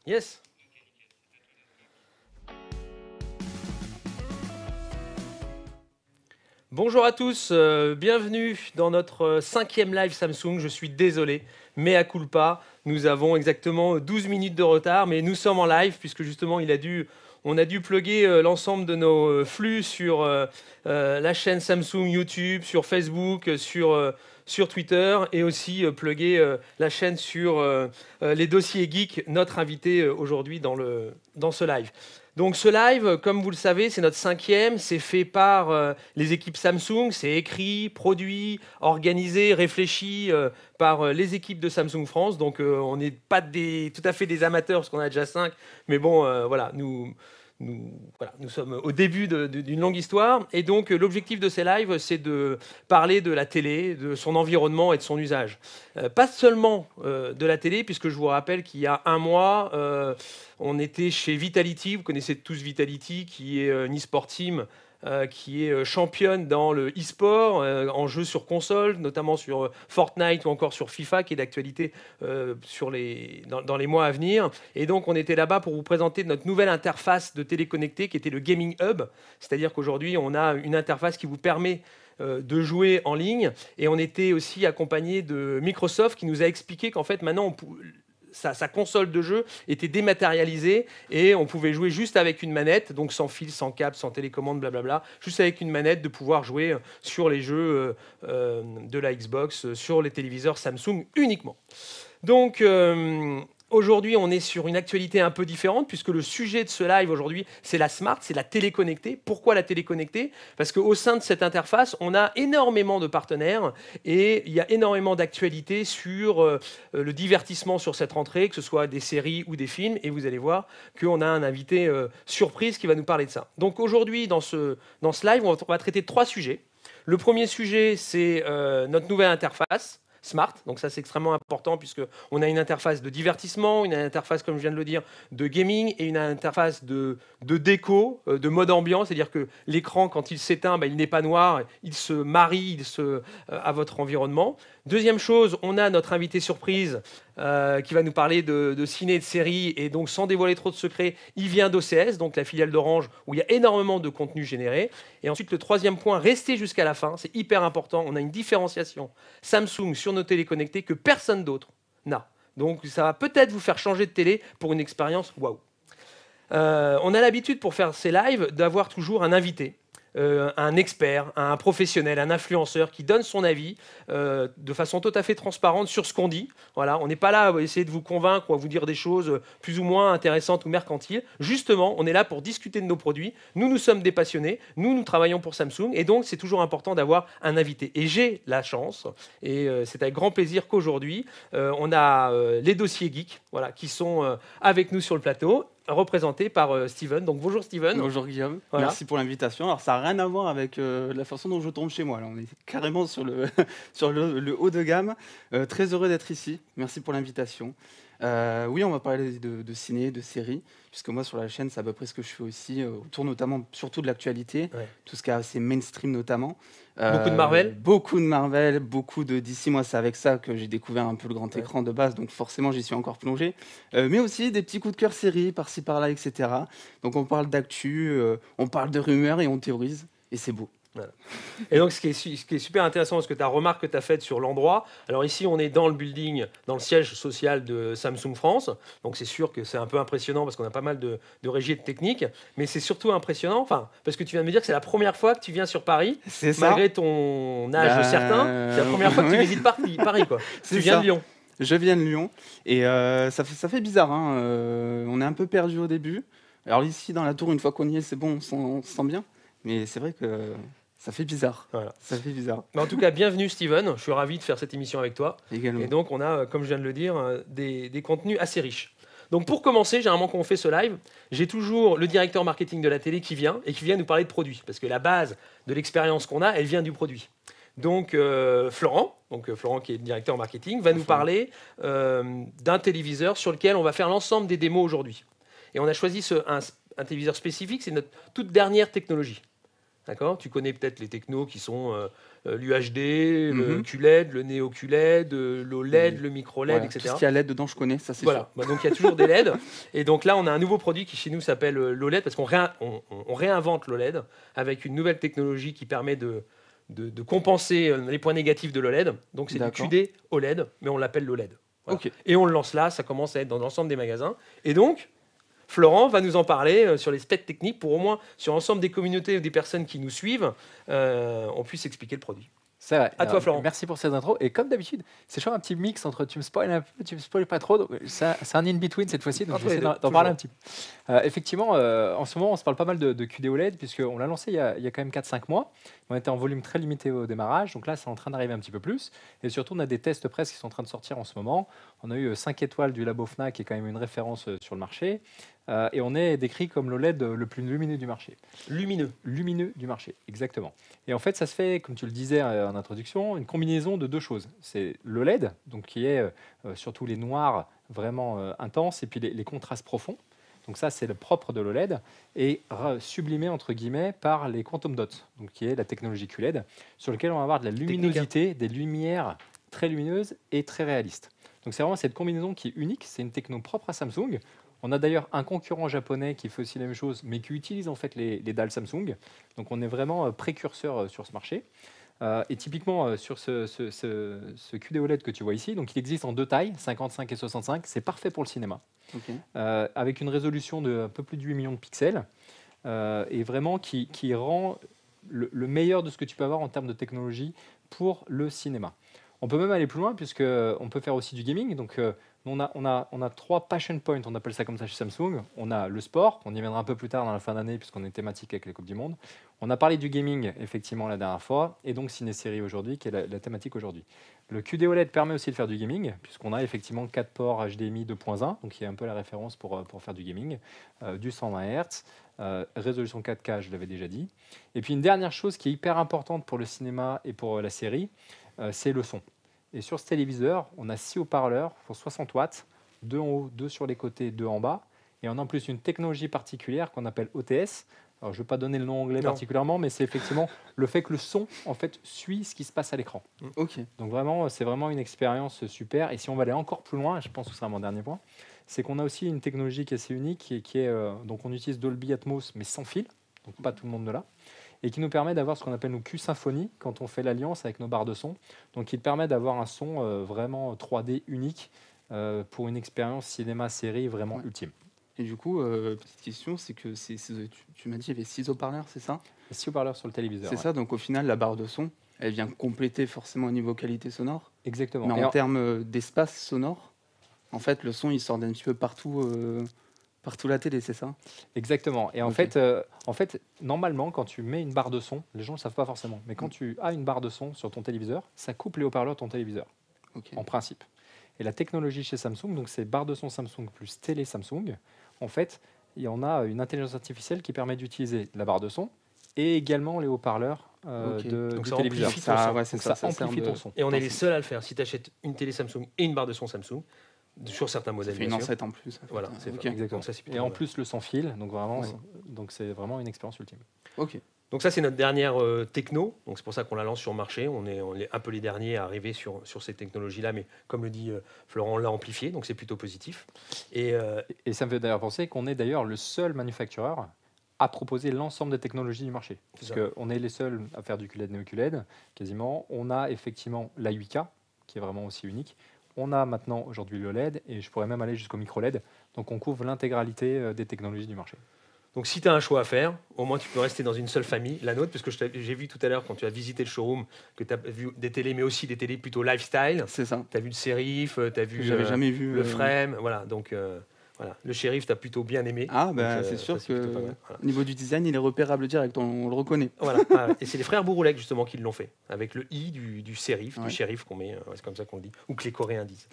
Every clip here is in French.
Yes. Bonjour à tous, bienvenue dans notre cinquième live Samsung. Je suis désolé, mea culpa. Nous avons exactement 12 minutes de retard, mais nous sommes en live puisque justement on a dû plugger l'ensemble de nos flux sur la chaîne Samsung YouTube, sur Facebook, sur Twitter et aussi plugger la chaîne sur les dossiers geeks, notre invité aujourd'hui dans ce live. Donc ce live, comme vous le savez, c'est notre cinquième, c'est fait par les équipes Samsung, c'est écrit, produit, organisé, réfléchi par les équipes de Samsung France. Donc on n'est pas tout à fait des amateurs parce qu'on a déjà 5, mais bon, voilà, nous sommes au début d'une longue histoire. Et donc l'objectif de ces lives, c'est de parler de la télé, de son environnement et de son usage. Pas seulement de la télé, puisque je vous rappelle qu'il y a un mois, on était chez Vitality. Vous connaissez tous Vitality, qui est une e-sport team qui est championne dans le e-sport, en jeu sur console, notamment sur Fortnite ou encore sur FIFA, qui est d'actualité dans les mois à venir. Et donc, on était là-bas pour vous présenter notre nouvelle interface de téléconnecté, qui était le Gaming Hub. C'est-à-dire qu'aujourd'hui, on a une interface qui vous permet de jouer en ligne. Et on était aussi accompagné de Microsoft, qui nous a expliqué qu'en fait, maintenant, sa console de jeu était dématérialisée et on pouvait jouer juste avec une manette, donc sans fil, sans câble, sans télécommande, blablabla, juste avec une manette, de pouvoir jouer sur les jeux de la Xbox, sur les téléviseurs Samsung uniquement. Donc aujourd'hui, on est sur une actualité un peu différente puisque le sujet de ce live aujourd'hui, c'est la smart, c'est la téléconnectée. Pourquoi la téléconnectée? Parce qu'au sein de cette interface, on a énormément de partenaires et il y a énormément d'actualités sur le divertissement sur cette rentrée, que ce soit des séries ou des films. Et vous allez voir qu'on a un invité surprise qui va nous parler de ça. Donc aujourd'hui, dans ce live, on va traiter de 3 sujets. Le premier sujet, c'est notre nouvelle interface Smart, donc ça c'est extrêmement important puisqu'on a une interface de divertissement, une interface, comme je viens de le dire, de gaming et une interface de déco, de mode ambiance, c'est-à-dire que l'écran, quand il s'éteint, il n'est pas noir, il se marie à votre environnement. Deuxième chose, on a notre invité surprise qui va nous parler de ciné et de séries, et donc sans dévoiler trop de secrets, il vient d'OCS, donc la filiale d'Orange, où il y a énormément de contenu généré. Et ensuite, le troisième point, restez jusqu'à la fin, c'est hyper important, on a une différenciation Samsung sur nos téléconnectés que personne d'autre n'a. Donc ça va peut-être vous faire changer de télé pour une expérience waouh. On a l'habitude pour faire ces lives d'avoir toujours un invité. Un expert, un professionnel, un influenceur qui donne son avis de façon tout à fait transparente sur ce qu'on dit. Voilà, on n'est pas là à essayer de vous convaincre ou à vous dire des choses plus ou moins intéressantes ou mercantiles. Justement, on est là pour discuter de nos produits. Nous sommes des passionnés. Nous travaillons pour Samsung. Et donc, c'est toujours important d'avoir un invité. Et j'ai la chance, et c'est avec grand plaisir qu'aujourd'hui, on a les dossiers geeks qui sont avec nous sur le plateau, représenté par Steven. Donc bonjour Steven. Bonjour Guillaume, merci pour l'invitation. Alors ça n'a rien à voir avec la façon dont je tombe chez moi. Là, on est carrément sur le, sur le haut de gamme. Très heureux d'être ici, merci pour l'invitation. Oui, on va parler de ciné, de séries, puisque moi sur la chaîne c'est à peu près ce que je fais aussi, autour notamment surtout de l'actualité, tout ce qui est assez mainstream notamment. Beaucoup de Marvel. Beaucoup de Marvel, beaucoup de DC. Moi, c'est avec ça que j'ai découvert un peu le grand écran de base, donc forcément, j'y suis encore plongé. Mais aussi des petits coups de cœur séries, par-ci, par-là, etc. Donc, on parle d'actu, on parle de rumeurs et on théorise. Et c'est beau. Voilà. Et donc, ce qui est super intéressant, parce que ta remarque que tu as faite sur l'endroit, alors ici, on est dans le building, dans le siège social de Samsung France, donc c'est sûr que c'est un peu impressionnant parce qu'on a pas mal de régies et de techniques, mais c'est surtout impressionnant, parce que tu viens de me dire que c'est la première fois que tu viens sur Paris, malgré ton âge certain, c'est la première fois que tu visites Paris, quoi. Tu viens de Lyon. Je viens de Lyon, et ça fait bizarre, hein. On est un peu perdu au début. Alors ici, dans la tour, une fois qu'on y est, c'est bon, on se sent bien, mais c'est vrai que... ça fait bizarre. Voilà. Ça fait bizarre. Mais en tout cas, bienvenue Steven. Je suis ravi de faire cette émission avec toi. Également. Et donc, on a, comme je viens de le dire, des contenus assez riches. Donc, pour commencer, généralement, quand on fait ce live, j'ai toujours le directeur marketing de la télé qui vient nous parler de produits. Parce que la base de l'expérience qu'on a, elle vient du produit. Donc, Florent qui est le directeur marketing, va nous parler d'un téléviseur sur lequel on va faire l'ensemble des démos aujourd'hui. Et on a choisi un téléviseur spécifique, c'est notre toute dernière technologie. D'accord? Tu connais peut-être les technos qui sont l'UHD, le Mhm. QLED, le Neo QLED, l'OLED, le micro LED, Voilà, tout ce etc. qui a LED dedans, je connais, ça c'est sûr. Voilà, bah, donc il y a toujours des LED. Et donc là, on a un nouveau produit qui chez nous s'appelle l'OLED parce qu'on réinvente l'OLED avec une nouvelle technologie qui permet de compenser les points négatifs de l'OLED. Donc c'est du D'accord. QD OLED, mais on l'appelle l'OLED. Voilà. Ok. Et on le lance là, ça commence à être dans l'ensemble des magasins. Et donc, Florent va nous en parler sur les specs techniques pour au moins sur l'ensemble des communautés ou des personnes qui nous suivent, on puisse expliquer le produit. C'est vrai. À toi, Florent. Merci pour cette intro. Et comme d'habitude, c'est toujours un petit mix entre tu me spoil un peu, tu me spoil pas trop. C'est un in-between cette fois-ci, donc Entre je vais les essayer deux, d'en parler toujours. un petit peu. Effectivement, en ce moment, on se parle pas mal de QD OLED, puisqu'on l'a lancé il y a quand même 4-5 mois. On était en volume très limité au démarrage, donc là, c'est en train d'arriver un petit peu plus. Et surtout, on a des tests presse qui sont en train de sortir en ce moment. On a eu 5 étoiles du Labo Fnac, qui est quand même une référence sur le marché. Et on est décrit comme l'OLED le plus lumineux du marché. Lumineux. Lumineux du marché, exactement. Et en fait, ça se fait, comme tu le disais en introduction, une combinaison de deux choses. C'est l'OLED, donc qui est surtout les noirs vraiment intenses, et puis les contrastes profonds. Donc ça, c'est le propre de l'OLED, et sublimé, entre guillemets, par les quantum dots, donc qui est la technologie QLED, sur lequel on va avoir de la luminosité, des lumières très lumineuses et très réalistes. Donc c'est vraiment cette combinaison qui est unique, c'est une techno propre à Samsung. On a d'ailleurs un concurrent japonais qui fait aussi la même chose, mais qui utilise en fait les dalles Samsung. Donc on est vraiment précurseur sur ce marché. Et typiquement sur ce QD OLED que tu vois ici, donc il existe en deux tailles, 55 et 65. C'est parfait pour le cinéma, Ok. avec une résolution de un peu plus de 8 millions de pixels, et vraiment qui rend le meilleur de ce que tu peux avoir en termes de technologie pour le cinéma. On peut même aller plus loin puisque on peut faire aussi du gaming. Donc on a trois passion points, on appelle ça comme ça chez Samsung. On a le sport, on y viendra un peu plus tard dans la fin d'année puisqu'on est thématique avec les Coupes du Monde. On a parlé du gaming effectivement la dernière fois, et donc ciné-série aujourd'hui, qui est la thématique aujourd'hui. Le QD OLED permet aussi de faire du gaming, puisqu'on a effectivement 4 ports HDMI 2.1, donc qui est un peu la référence pour faire du gaming, du 120 Hz, résolution 4K, je l'avais déjà dit. Et puis une dernière chose qui est hyper importante pour le cinéma et pour la série, c'est le son. Et sur ce téléviseur, on a 6 haut-parleurs pour 60 watts, 2 en haut, 2 sur les côtés, 2 en bas. Et on a en plus une technologie particulière qu'on appelle OTS. Alors, je ne vais pas donner le nom anglais particulièrement, mais c'est effectivement le fait que le son en fait, suit ce qui se passe à l'écran. Ok. Donc vraiment, c'est vraiment une expérience super. Et si on va aller encore plus loin, je pense que ce sera mon dernier point, c'est qu'on a aussi une technologie qui est assez unique, qui est donc on utilise Dolby Atmos, mais sans fil, donc pas tout le monde de là, et qui nous permet d'avoir ce qu'on appelle nos Q-Symphony quand on fait l'alliance avec nos barres de son. Donc il permet d'avoir un son vraiment 3D unique pour une expérience cinéma-série vraiment ultime. Et du coup, petite question, c'est que tu m'as dit qu'il y avait 6 haut-parleurs, c'est ça? 6 haut-parleurs sur le téléviseur. C'est ça, donc au final, la barre de son, elle vient compléter forcément au niveau qualité sonore. Exactement. Mais en termes d'espace sonore, en fait, le son, il sort d'un petit peu partout, partout la télé, c'est ça? Exactement. Et en Ok. fait, normalement, quand tu mets une barre de son, les gens ne le savent pas forcément, mais quand tu as une barre de son sur ton téléviseur, ça coupe les haut-parleurs de ton téléviseur, Ok. en principe. Et la technologie chez Samsung, donc c'est barre de son Samsung plus télé Samsung, en fait, il y en a une intelligence artificielle qui permet d'utiliser la barre de son et également les haut-parleurs Ok. Donc du ça téléviseur. amplifie ton son. Ouais, c'est Donc ça, ça sert amplifie de- ton son. Et on est les seuls à le faire. Si tu achètes une télé Samsung et une barre de son Samsung, sur certains Ça modèles, fait une bien sûr. enceinte en plus. en fait. Voilà, c'est Ok. Exactement. Donc ça, c'est plutôt Et en pas mal. plus, le sans fil, donc vraiment, Ouais. donc c'est vraiment une expérience ultime. Ok. Donc ça, c'est notre dernière techno. Donc c'est pour ça qu'on la lance sur le marché. On est un peu les derniers à arriver sur ces technologies-là, mais comme le dit Florent, on l'a amplifié, donc c'est plutôt positif. Et Et ça me fait d'ailleurs penser qu'on est d'ailleurs le seul manufactureur à proposer l'ensemble des technologies du marché. C'est Parce qu'on est les seuls à faire du QLED, Neo-QLED, quasiment. On a effectivement la 8K, qui est vraiment aussi unique. On a maintenant aujourd'hui le LED, et je pourrais même aller jusqu'au micro-LED. Donc on couvre l'intégralité des technologies du marché. donc si tu as un choix à faire, au moins tu peux rester dans une seule famille, la nôtre, parce que j'ai vu tout à l'heure quand tu as visité le showroom que tu as vu des télés, mais aussi des télés plutôt lifestyle. C'est ça. Tu as vu le Serif, tu as vu J'avais jamais vu. le Frame, voilà. Donc voilà, le Shérif, tu as plutôt bien aimé. Ah, Donc, bah, c'est ça, sûr plutôt pas que mal, voilà. au niveau du design, il est repérable direct, on le reconnaît. Voilà, voilà. Et c'est les frères Bouroulec justement qui l'ont fait, avec le I du Serif, Ouais. du shérif qu'on met, c'est comme ça qu'on le dit, ou que les Coréens disent.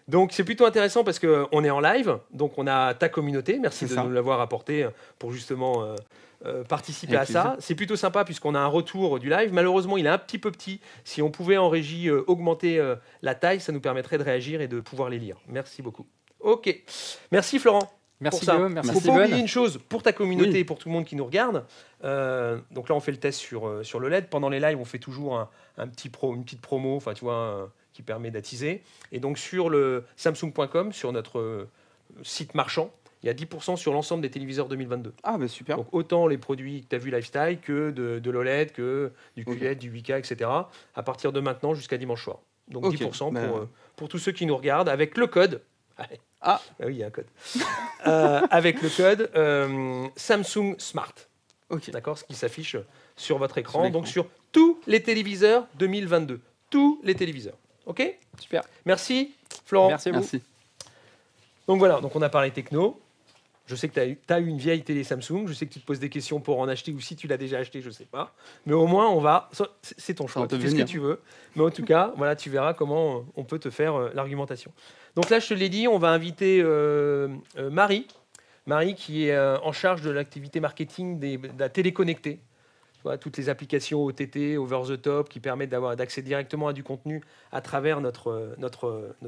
Donc c'est plutôt intéressant parce qu'on est en live, donc on a ta communauté, merci C'est de ça. nous l'avoir apporté pour justement participer Avec à ça. plaisir. C'est plutôt sympa puisqu'on a un retour du live. Malheureusement, il est un petit peu petit. Si on pouvait en régie augmenter la taille, ça nous permettrait de réagir et de pouvoir les lire. Merci beaucoup. Ok, merci Florent. Merci pour ça. Guillaume, merci Faut pas Steven. oublier une chose pour ta communauté Oui. et pour tout le monde qui nous regarde. Donc là, on fait le test sur le LED. Pendant les lives, on fait toujours une petite promo, enfin, tu vois, qui permet d'attiser. Et donc sur le Samsung.com, sur notre site marchand, il y a 10% sur l'ensemble des téléviseurs 2022. Ah, bah super. Donc autant les produits que tu as vu lifestyle que de l'OLED, que du Ok. QLED, du 8K, etc. À partir de maintenant jusqu'à dimanche soir. Donc Ok, 10% bah- pour tous ceux qui nous regardent avec le code. Allez. Ah. Oui, il y a un code. Avec le code Samsung Smart. Ok. D'accord, ce qui s'affiche sur votre écran. Sur l'écran. Donc sur tous les téléviseurs 2022. Tous les téléviseurs. OK? Super. Merci, Florent. Merci à vous. Merci. Donc voilà, donc on a parlé techno. Je sais que tu as eu une vieille télé Samsung. Je sais que tu te poses des questions pour en acheter ou si tu l'as déjà acheté, je ne sais pas. Mais au moins, c'est ton choix. va te Tu fais ce que venir. tu veux. Mais en tout cas, voilà, tu verras comment on peut te faire l'argumentation. Donc là, je te l'ai dit, on va inviter Marie. Marie qui est en charge de l'activité marketing de la télé connectée. Tu vois, toutes les applications OTT, over the top, qui permettent d'accéder directement à du contenu à travers nos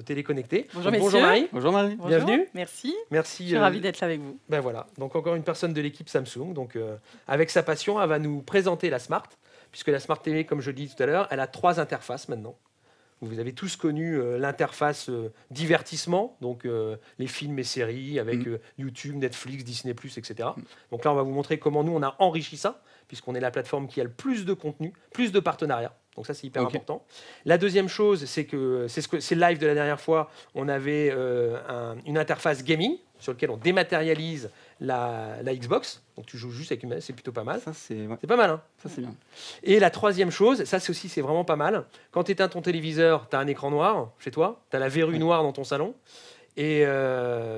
télé connectées. Bonjour, Donc, messieurs. bonjour Marie. Bonjour Marie. Bonjour. Bienvenue. Merci. Merci. Je suis ravie d'être là avec vous. Ben voilà, donc encore une personne de l'équipe Samsung. Donc avec sa passion, elle va nous présenter la Smart, puisque la Smart TV, comme je le dis tout à l'heure, elle a 3 interfaces maintenant. Vous avez tous connu l'interface divertissement, donc les films et séries avec YouTube, Netflix, Disney+, etc. Donc là, on va vous montrer comment nous, on a enrichi ça, puisqu'on est la plateforme qui a le plus de contenu, plus de partenariats. Donc ça, c'est hyper Ok. important. La deuxième chose, c'est que c'est le live de la dernière fois, on avait une interface gaming sur laquelle on dématérialise la Xbox. Donc tu joues juste avec une manette, c'est plutôt pas mal. Ça, c'est ouais, C'est pas mal, hein? ça, c'est bien. Et la troisième chose, ça c'est aussi c'est vraiment pas mal. Quand tu éteins ton téléviseur, tu as un écran noir chez toi, tu as la verrue noire dans ton salon. Et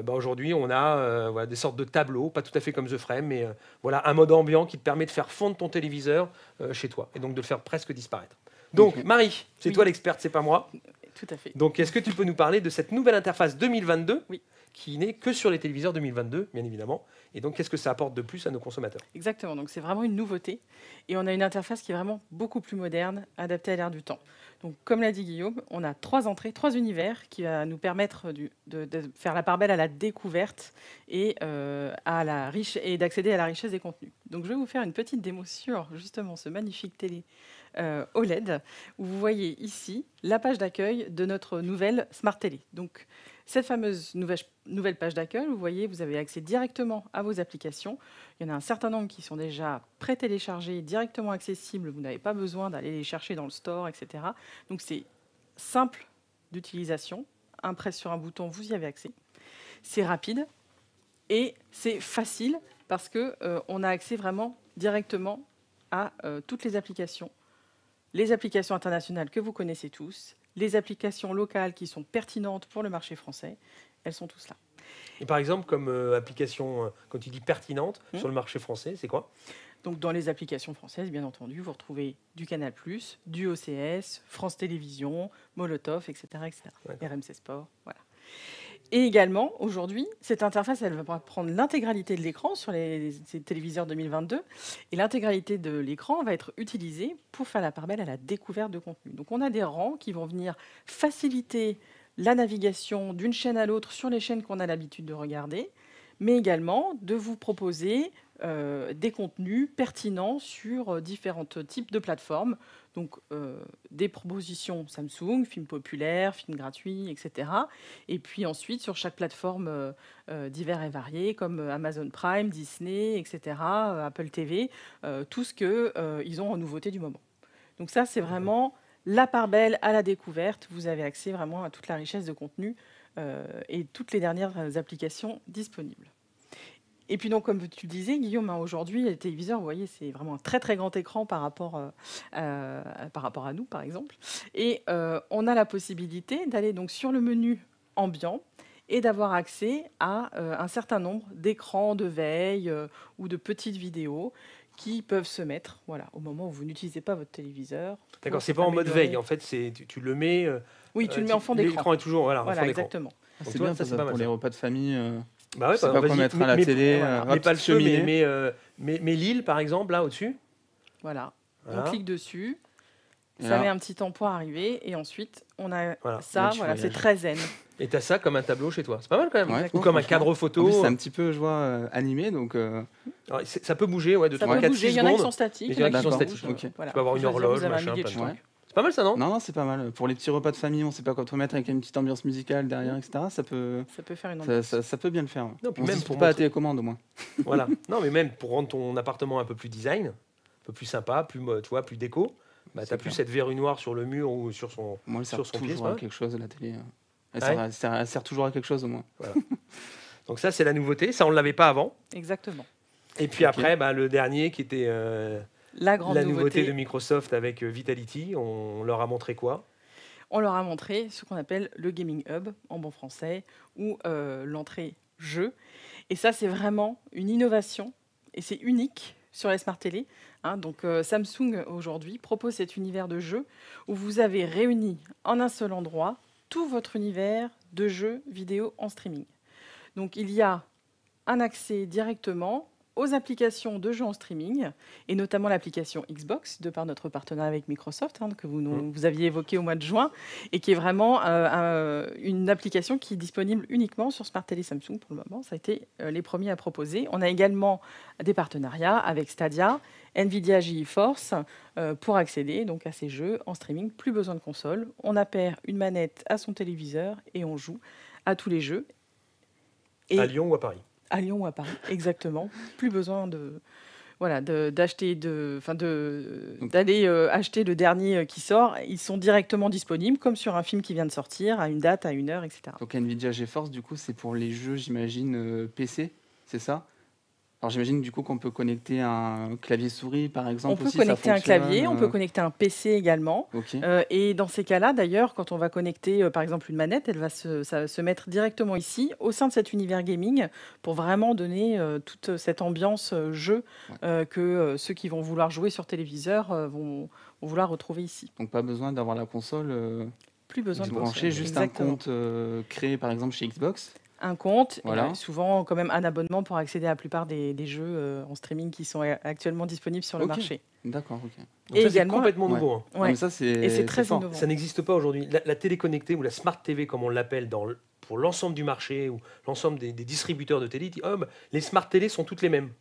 aujourd'hui, on a voilà, des sortes de tableaux, pas tout à fait comme The Frame, mais voilà, un mode ambiant qui te permet de faire fondre ton téléviseur chez toi et donc de le faire presque disparaître. Donc, Ok. Marie, c'est Oui. toi l'experte, c'est pas moi. Tout à fait. Donc, est-ce que tu peux nous parler de cette nouvelle interface 2022 Oui. qui n'est que sur les téléviseurs 2022, bien évidemment. Et donc, qu'est-ce que ça apporte de plus à nos consommateurs? Exactement. Donc, c'est vraiment une nouveauté. Et on a une interface qui est vraiment beaucoup plus moderne, adaptée à l'ère du temps. Donc, comme l'a dit Guillaume, on a 3 entrées, 3 univers qui va nous permettre de faire la part belle à la découverte et, et d'accéder à la richesse des contenus. Donc, je vais vous faire une petite démo sur justement ce magnifique télé OLED, où vous voyez ici la page d'accueil de notre nouvelle Smart Télé. Donc, cette fameuse nouvelle page d'accueil, vous voyez, vous avez accès directement à vos applications. Il y en a un certain nombre qui sont déjà pré-téléchargés, directement accessibles. Vous n'avez pas besoin d'aller les chercher dans le store, etc. Donc, c'est simple d'utilisation. Un press sur un bouton, vous y avez accès. C'est rapide et c'est facile parce que on a accès vraiment directement à toutes les applications internationales que vous connaissez tous, les applications locales qui sont pertinentes pour le marché français, elles sont tous là. Et par exemple, comme application, quand tu dis pertinente sur le marché français, c'est quoi? Donc dans les applications françaises, bien entendu, vous retrouvez du Canal+, du OCS, France Télévisions, Molotov, etc. RMC Sport, voilà. Et également, aujourd'hui, cette interface, elle va prendre l'intégralité de l'écran sur ces téléviseurs 2022. Et l'intégralité de l'écran va être utilisée pour faire la part belle à la découverte de contenu. Donc, on a des rangs qui vont venir faciliter la navigation d'une chaîne à l'autre sur les chaînes qu'on a l'habitude de regarder, mais également de vous proposer des contenus pertinents sur différents types de plateformes. Donc, des propositions Samsung, films populaires, films gratuits, etc. Et puis ensuite, sur chaque plateforme divers et variés, comme Amazon Prime, Disney, etc., Apple TV, tout ce qu'ils ont en nouveauté du moment. Donc ça, c'est vraiment la part belle à la découverte. Vous avez accès vraiment à toute la richesse de contenu et toutes les dernières applications disponibles. Et puis donc, comme tu disais, Guillaume, aujourd'hui, les téléviseurs, vous voyez, c'est vraiment un très très grand écran par rapport à nous, par exemple. Et on a la possibilité d'aller donc sur le menu ambiant et d'avoir accès à un certain nombre d'écrans de veille ou de petites vidéos qui peuvent se mettre au moment où vous n'utilisez pas votre téléviseur. D'accord, c'est pas en mode veille, en fait, tu le mets... Oui, tu le mets en fond d'écran. L'écran est toujours en fond d'écran. Exactement. Donc C'est toi, bien ça, ça, c'est pas mal, pour les ça. repas de famille. Bah ouais, Je sais pas quoi vas-y, mettre à la télé, mais pas le feu, cheminée. mais l'île, par exemple, là, au-dessus. Voilà. Voilà. On clique dessus. Et Ça là- met un petit temps pour arriver et ensuite on a Voilà. ça, Là, tu voilà, c'est voyages. très zen. Et tu as ça comme un tableau chez toi. C'est pas mal quand même. Ouais, Ou comme un franchement. cadre En photo. plus, c'est un petit peu, je vois, animé, donc Alors, ça peut bouger, ouais, de Ça 3, peut 4, bouger. 6 Il y en a qui secondes. sont statiques. Il y en a qui sont bougent, statiques, ok. voilà. Tu peux avoir une Faut choisir, horloge, vous avez un machin, millier de plein de choix. trucs. C'est pas mal ça, non? non, c'est pas mal. Pour les petits repas de famille, on sait pas quoi te mettre avec une petite ambiance musicale derrière, etc. Ça peut, Ça peut faire une ça, ambiance. ça peut bien le faire. Non, puis On se même dispute pour pas à montrer- télécommande au moins. Voilà. Non, mais même pour rendre ton appartement un peu plus design, un peu plus sympa, plus, tu vois, plus déco, bah, C'est t'as plus clair. cette verrue noire sur le mur ou sur son. Moi, elle sert sur son pied, toujours c'est à vrai. quelque chose, la télé. Elle, Ah sert, ouais elle sert toujours à quelque chose au moins. Donc ça, c'est la nouveauté. Ça, on ne l'avait pas avant. Exactement. Et puis Ok. après, bah, le dernier qui était La grande la nouveauté nouveauté, de Microsoft avec Vitality. On leur a montré quoi? on leur a montré ce qu'on appelle le Gaming Hub, en bon français, ou l'entrée jeu. Et ça, c'est vraiment une innovation, et c'est unique sur les smart télé. Donc Samsung, aujourd'hui, propose cet univers de jeu où vous avez réuni en un seul endroit tout votre univers de jeux vidéo en streaming. Donc il y a un accès directement aux applications de jeux en streaming, et notamment l'application Xbox, de par notre partenariat avec Microsoft, que vous aviez évoqué au mois de juin, et qui est vraiment une application qui est disponible uniquement sur Smart Télé Samsung pour le moment. Ça a été les premiers à proposer. On a également des partenariats avec Stadia, Nvidia GeForce, pour accéder donc à ces jeux en streaming. Plus besoin de console. On appelle une manette à son téléviseur et on joue à tous les jeux. Et À Lyon ou à Paris? à Lyon ou à Paris, exactement. Plus besoin d'acheter, d'aller acheter le dernier qui sort. Ils sont directement disponibles, comme sur un film qui vient de sortir, à une date, à une heure, etc. Donc Nvidia GeForce, du coup, c'est pour les jeux, j'imagine, PC, c'est ça? Alors j'imagine du coup qu'on peut connecter un clavier souris, par exemple. On peut aussi, ça connecter un clavier, on peut fonctionne, connecter un PC également. Ok. Et dans ces cas-là, d'ailleurs, quand on va connecter, par exemple, une manette, elle va ça va se mettre directement ici, au sein de cet univers gaming, pour vraiment donner toute cette ambiance jeu que ceux qui vont vouloir jouer sur téléviseur vont vouloir retrouver ici. Donc pas besoin d'avoir la console Plus besoin de branchée, console. juste Exactement. un compte créé par exemple chez Xbox. Un compte, Voilà. et souvent quand même un abonnement pour accéder à la plupart des jeux en streaming qui sont actuellement disponibles sur le Ok. marché. D'accord, ok. Donc Et ça, c'est également- complètement Ouais. nouveau. Hein. Non, Ouais. mais ça, Et c'est très fort. innovant. Ça n'existe pas aujourd'hui. La télé connectée ou la Smart TV, comme on l'appelle pour l'ensemble du marché ou l'ensemble des distributeurs de télé, ils disent, oh, bah, les Smart TV sont toutes les mêmes.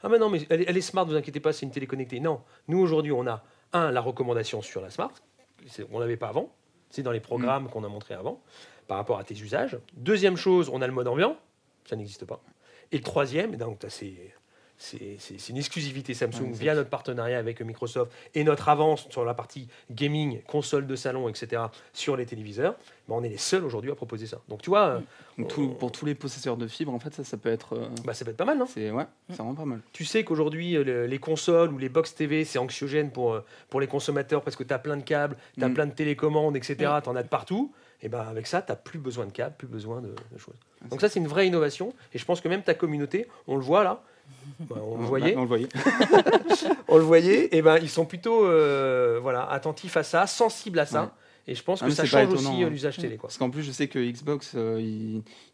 Ah mais non, mais elle est Smart, vous inquiétez pas, c'est une télé connectée. Non, nous aujourd'hui, on a la recommandation sur la Smart. On l'avait pas avant. C'est dans les programmes qu'on a montré avant, par rapport à tes usages. Deuxième chose, on a le mode ambiant. Ça n'existe pas. Et le troisième, et donc c'est une exclusivité Samsung via notre partenariat avec Microsoft et notre avance sur la partie gaming, console de salon, etc. sur les téléviseurs. Ben, on est les seuls aujourd'hui à proposer ça. Donc tu vois, Donc, pour tous les possesseurs de fibres, en fait, ça peut être. bah, ça peut être pas mal, non? C'est vraiment pas mal. Tu sais qu'aujourd'hui, les consoles ou les box TV, c'est anxiogène pour les consommateurs parce que tu as plein de câbles, tu as plein de télécommandes, etc. Tu en as de partout. Et ben avec ça, tu n'as plus besoin de câbles, plus besoin de choses. Donc ça, c'est une vraie innovation. Et je pense que même ta communauté, on le voit là, on le voyait, On le voyait. on le voyait, et ben ils sont plutôt attentifs à ça, sensibles à ça. Ouais. Et je pense Ah, que mais ça c'est pas change étonnant, aussi hein. l'usage télé. Quoi. Parce qu'en plus, je sais que Xbox,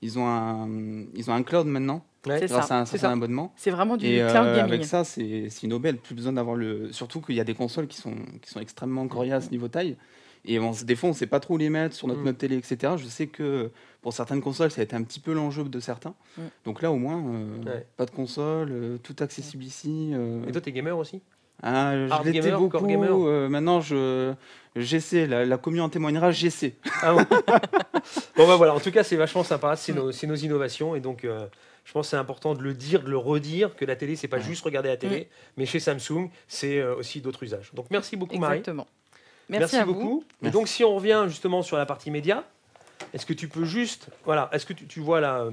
ils ont un cloud maintenant, Ouais. C'est grâce ça. à un c'est certain ça. abonnement. C'est vraiment du Et cloud gaming. avec ça, c'est une aubaine. Plus besoin d'avoir le. Surtout qu'il y a des consoles qui sont extrêmement coriaces niveau taille. Et des fois, on ne sait pas trop où les mettre sur notre mode télé, etc. Je sais que pour certaines consoles, ça a été un petit peu l'enjeu de certains. Donc là, au moins, Ouais. pas de console, tout accessible ici. Et toi, t'es gamer aussi? Je Hard l'étais gamer, beaucoup. core gamer Maintenant, j'essaie. La commu en témoignera, j'essaie. Ah bon. Bon bah voilà, en tout cas c'est vachement sympa, c'est nos innovations et donc je pense que c'est important de le dire, de le redire que la télé c'est pas juste regarder la télé, mais chez Samsung c'est aussi d'autres usages. Donc merci beaucoup Marie. Exactement. Merci à vous. beaucoup. Et Merci. donc si on revient justement sur la partie média, est-ce que tu peux juste, voilà, est-ce que tu vois là,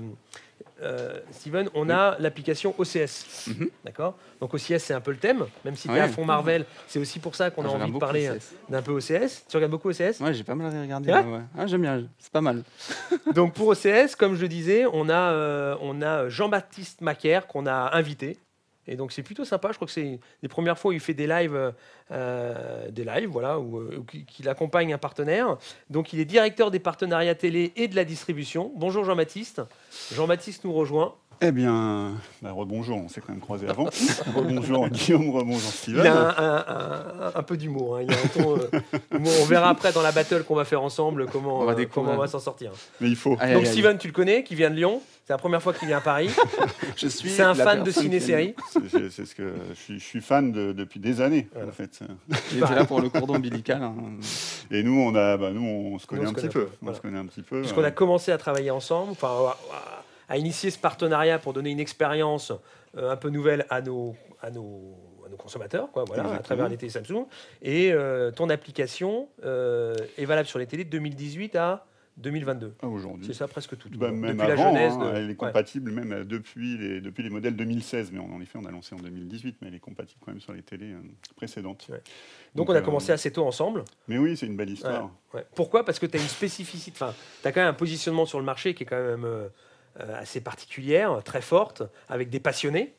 Steven, on a l'application OCS, d'accord. Donc OCS c'est un peu le thème, même si tu es Ouais. à fond Marvel, c'est aussi pour ça qu'on a Je envie regarde de beaucoup parler OCS. d'un peu OCS. Tu regardes beaucoup OCS? Ouais, j'ai pas mal regardé. Ouais. Ouais. Ah, j'aime bien, c'est pas mal. Donc pour OCS, comme je le disais, on a Jean-Baptiste Macaire qu'on a invité. Et donc c'est plutôt sympa. Je crois que c'est les premières fois où il fait des lives, voilà, où qu'il accompagne un partenaire. Donc il est directeur des partenariats télé et de la distribution. Bonjour Jean-Baptiste. Jean-Baptiste nous rejoint. Eh bien, rebonjour, on s'est quand même croisés avant. Rebonjour Guillaume, rebonjour Steven. Il a un peu d'humour. Hein. Il a un ton, humour. On verra après dans la battle qu'on va faire ensemble comment on va s'en sortir. Mais il faut. Donc Steven, tu le connais, qui vient de Lyon. C'est la première fois qu'il vient à Paris. C'est un fan de ciné-série. C'est ce que je suis fan depuis des années, en fait. J'étais là pour le cordon ombilical. Hein. Et nous, on se connaît un petit peu. On se connaît un petit peu. Puisqu'on a commencé à travailler ensemble, à initier ce partenariat pour donner une expérience un peu nouvelle à nos consommateurs, quoi, voilà, à travers les télés Samsung. Et ton application est valable sur les télés de 2018 à 2022. Aujourd'hui. C'est ça, presque tout. Même depuis avant, la jeunesse. elle est compatible même depuis les modèles 2016. Mais en effet, on a lancé en 2018, mais elle est compatible quand même sur les télés précédentes. Ouais. Donc on a commencé assez tôt ensemble. Mais oui, c'est une belle histoire. Ouais. Pourquoi ? Parce que tu as une spécificité, tu as quand même un positionnement sur le marché qui est quand même assez particulière, très forte, avec des passionnés.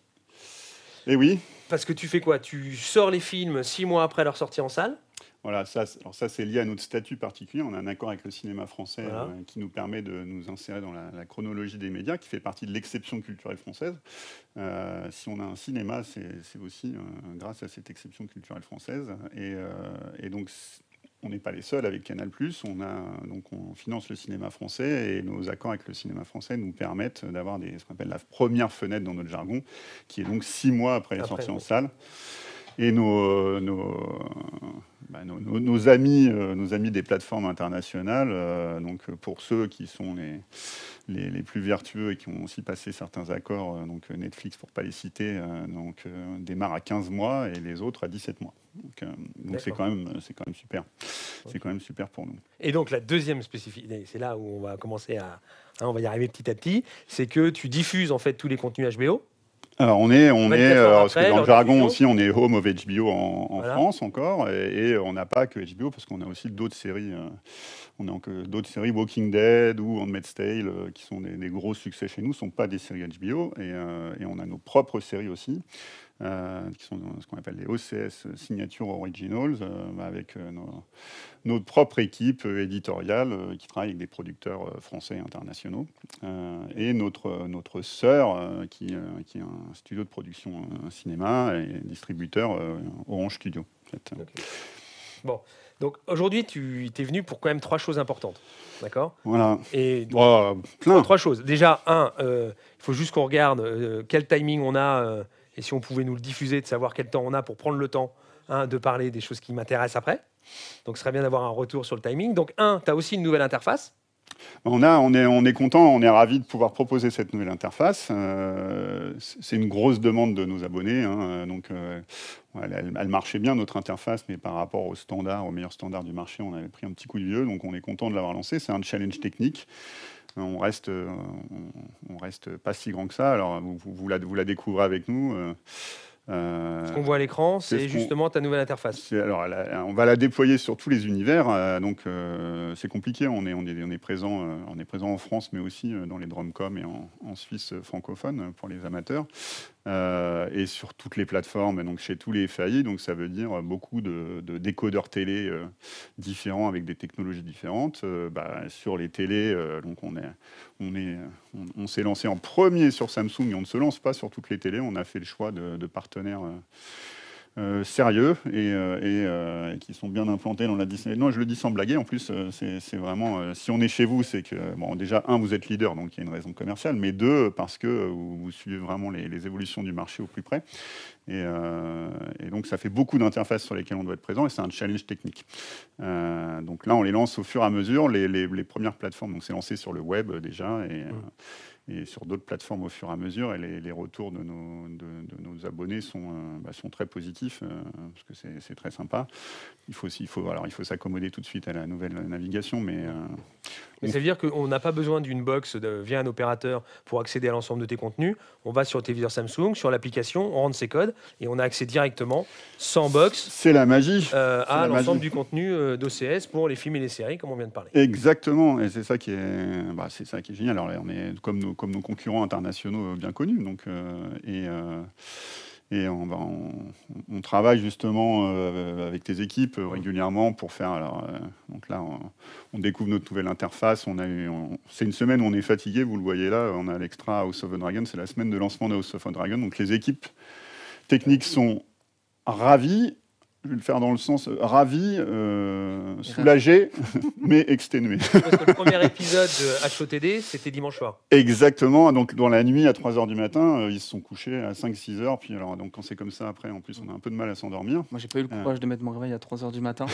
Et oui. Parce que tu fais quoi ? Tu sors les films 6 mois après leur sortie en salle. Voilà, ça c'est lié à notre statut particulier. On a un accord avec le cinéma français qui nous permet de nous insérer dans la chronologie des médias, qui fait partie de l'exception culturelle française. Si on a un cinéma, c'est aussi grâce à cette exception culturelle française. Et donc, on n'est pas les seuls avec Canal+. On finance le cinéma français et nos accords avec le cinéma français nous permettent d'avoir ce qu'on appelle la première fenêtre dans notre jargon, qui est donc 6 mois après la sortie en salle. Et nos amis des plateformes internationales, donc pour ceux qui sont les plus vertueux et qui ont aussi passé certains accords, donc Netflix pour ne pas les citer, démarre à 15 mois et les autres à 17 mois. Donc c'est quand même super. C'est quand même super pour nous. Et donc la deuxième spécificité, c'est là où on va commencer on va y arriver petit à petit, c'est que tu diffuses en fait tous les contenus HBO. Alors parce que dans le jargon aussi, on est home of HBO en France encore, et on n'a pas que HBO parce qu'on a aussi d'autres séries. On a d'autres séries, Walking Dead ou Handmaid's Tale, qui sont des gros succès chez nous, ne sont pas des séries HBO, et on a nos propres séries aussi, qui sont ce qu'on appelle les OCS, Signature Originals, avec notre propre équipe éditoriale qui travaille avec des producteurs français et internationaux, et notre sœur qui est un studio de production cinéma et distributeur Orange Studio. En fait. Okay. Bon, donc aujourd'hui tu es venu pour quand même 3 choses importantes, d'accord ? Voilà. Et plein. 3 choses. Déjà, il faut juste qu'on regarde quel timing on a et si on pouvait nous le diffuser, de savoir quel temps on a pour prendre le temps de parler des choses qui m'intéressent après. Donc, ce serait bien d'avoir un retour sur le timing. Donc, tu as aussi une nouvelle interface. On est content, on est ravis de pouvoir proposer cette nouvelle interface. C'est une grosse demande de nos abonnés. Elle marchait bien, notre interface, mais par rapport aux meilleurs standards du marché, on avait pris un petit coup de vieux. Donc, on est content de l'avoir lancé. C'est un challenge technique. On reste pas si grand que ça. Alors, vous la découvrez avec nous. Ce qu'on voit à l'écran, c'est justement ta nouvelle interface. Alors, on va la déployer sur tous les univers, donc c'est compliqué. On est présent en France, mais aussi dans les Dromcom et en Suisse francophone pour les amateurs, et sur toutes les plateformes, donc chez tous les FAI. Donc ça veut dire beaucoup de décodeurs télé différents avec des technologies différentes. Sur les télés, donc on s'est lancé en premier sur Samsung et on ne se lance pas sur toutes les télés. On a fait le choix de partenaires sérieux et qui sont bien implantés dans la Disney. Non, je le dis sans blaguer. En plus, c'est vraiment... si on est chez vous, c'est que, déjà, vous êtes leader, donc il y a une raison commerciale, mais 2, parce que vous suivez vraiment les évolutions du marché au plus près. Et donc, ça fait beaucoup d'interfaces sur lesquelles on doit être présent, et c'est un challenge technique. Donc là, on les lance au fur et à mesure. Les premières plateformes, donc c'est lancé sur le web déjà, et sur d'autres plateformes au fur et à mesure, et les retours de nos abonnés sont très positifs, parce que c'est très sympa. Il faut s'accommoder tout de suite à la nouvelle navigation, mais ça veut dire qu'on n'a pas besoin d'une box via un opérateur pour accéder à l'ensemble de tes contenus. On va sur le téléviseur Samsung, sur l'application, on rentre ses codes et on a accès directement, sans box, c'est la magie, à l'ensemble du contenu d'OCS pour les films et les séries, comme on vient de parler. Exactement, et c'est ça qui est génial. Alors là, on est comme nos concurrents internationaux bien connus, donc Et on travaille justement avec tes équipes régulièrement pour faire. Alors, donc là, on découvre notre nouvelle interface. C'est une semaine où on est fatigué, vous le voyez là. On a l'extra House of the Dragon. C'est la semaine de lancement de House of the Dragon. Donc les équipes techniques sont ravies. Je vais le faire dans le sens ravi, soulagé, mais exténué. Parce que le premier épisode de HOTD, c'était dimanche soir. Exactement. Donc, dans la nuit, à 3h du matin, ils se sont couchés à 5-6 heures. Puis, alors, donc, quand c'est comme ça, après, en plus, on a un peu de mal à s'endormir. Moi, j'ai pas eu le courage de mettre mon réveil à 3h du matin.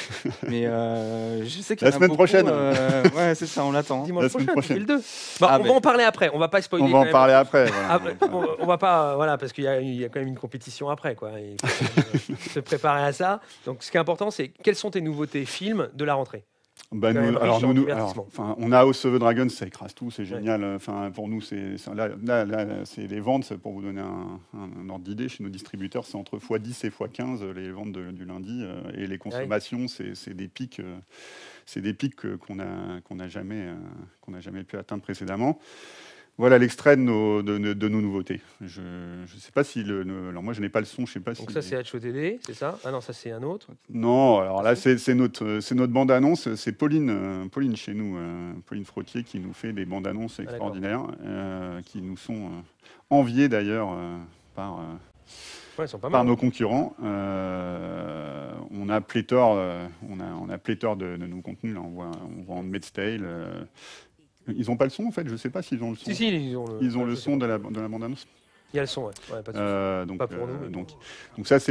Mais je sais que la semaine prochaine. Ouais, c'est ça, on l'attend. Dimanche prochain, le 2. Bon, on va en parler après. On va pas spoiler. On va en parler après. Voilà. On va pas, voilà, parce qu'il y a quand même une compétition après, quoi. Il faut se préparer à ça. Donc, ce qui est important, c'est quelles sont tes nouveautés films de la rentrée? On a House of the Dragon, ça écrase tout, c'est génial. Enfin, pour nous, là, c'est les ventes, pour vous donner un ordre d'idée, chez nos distributeurs, c'est entre x10 et x15 les ventes du lundi, et les consommations, c'est des pics, qu'on n'a jamais pu atteindre précédemment. Voilà l'extrait de nos nouveautés. Je ne sais pas si alors moi je n'ai pas le son, je sais pas. Donc ça c'est HOTD, c'est ça? Ah non, ça c'est un autre. Non, alors là c'est notre bande annonce. C'est Pauline chez nous, Pauline Frottier qui nous fait des bandes annonces extraordinaires, qui nous sont enviées d'ailleurs par nos concurrents. On a pléthore, de nos contenus. Là, on voit Handmaid's Tale. Ils n'ont pas le son en fait, je ne sais pas s'ils ont le son. Si, ils ont le son de la bande-annonce. Il y a le son, ouais, pas de souci. Pas pour nous. Donc ça va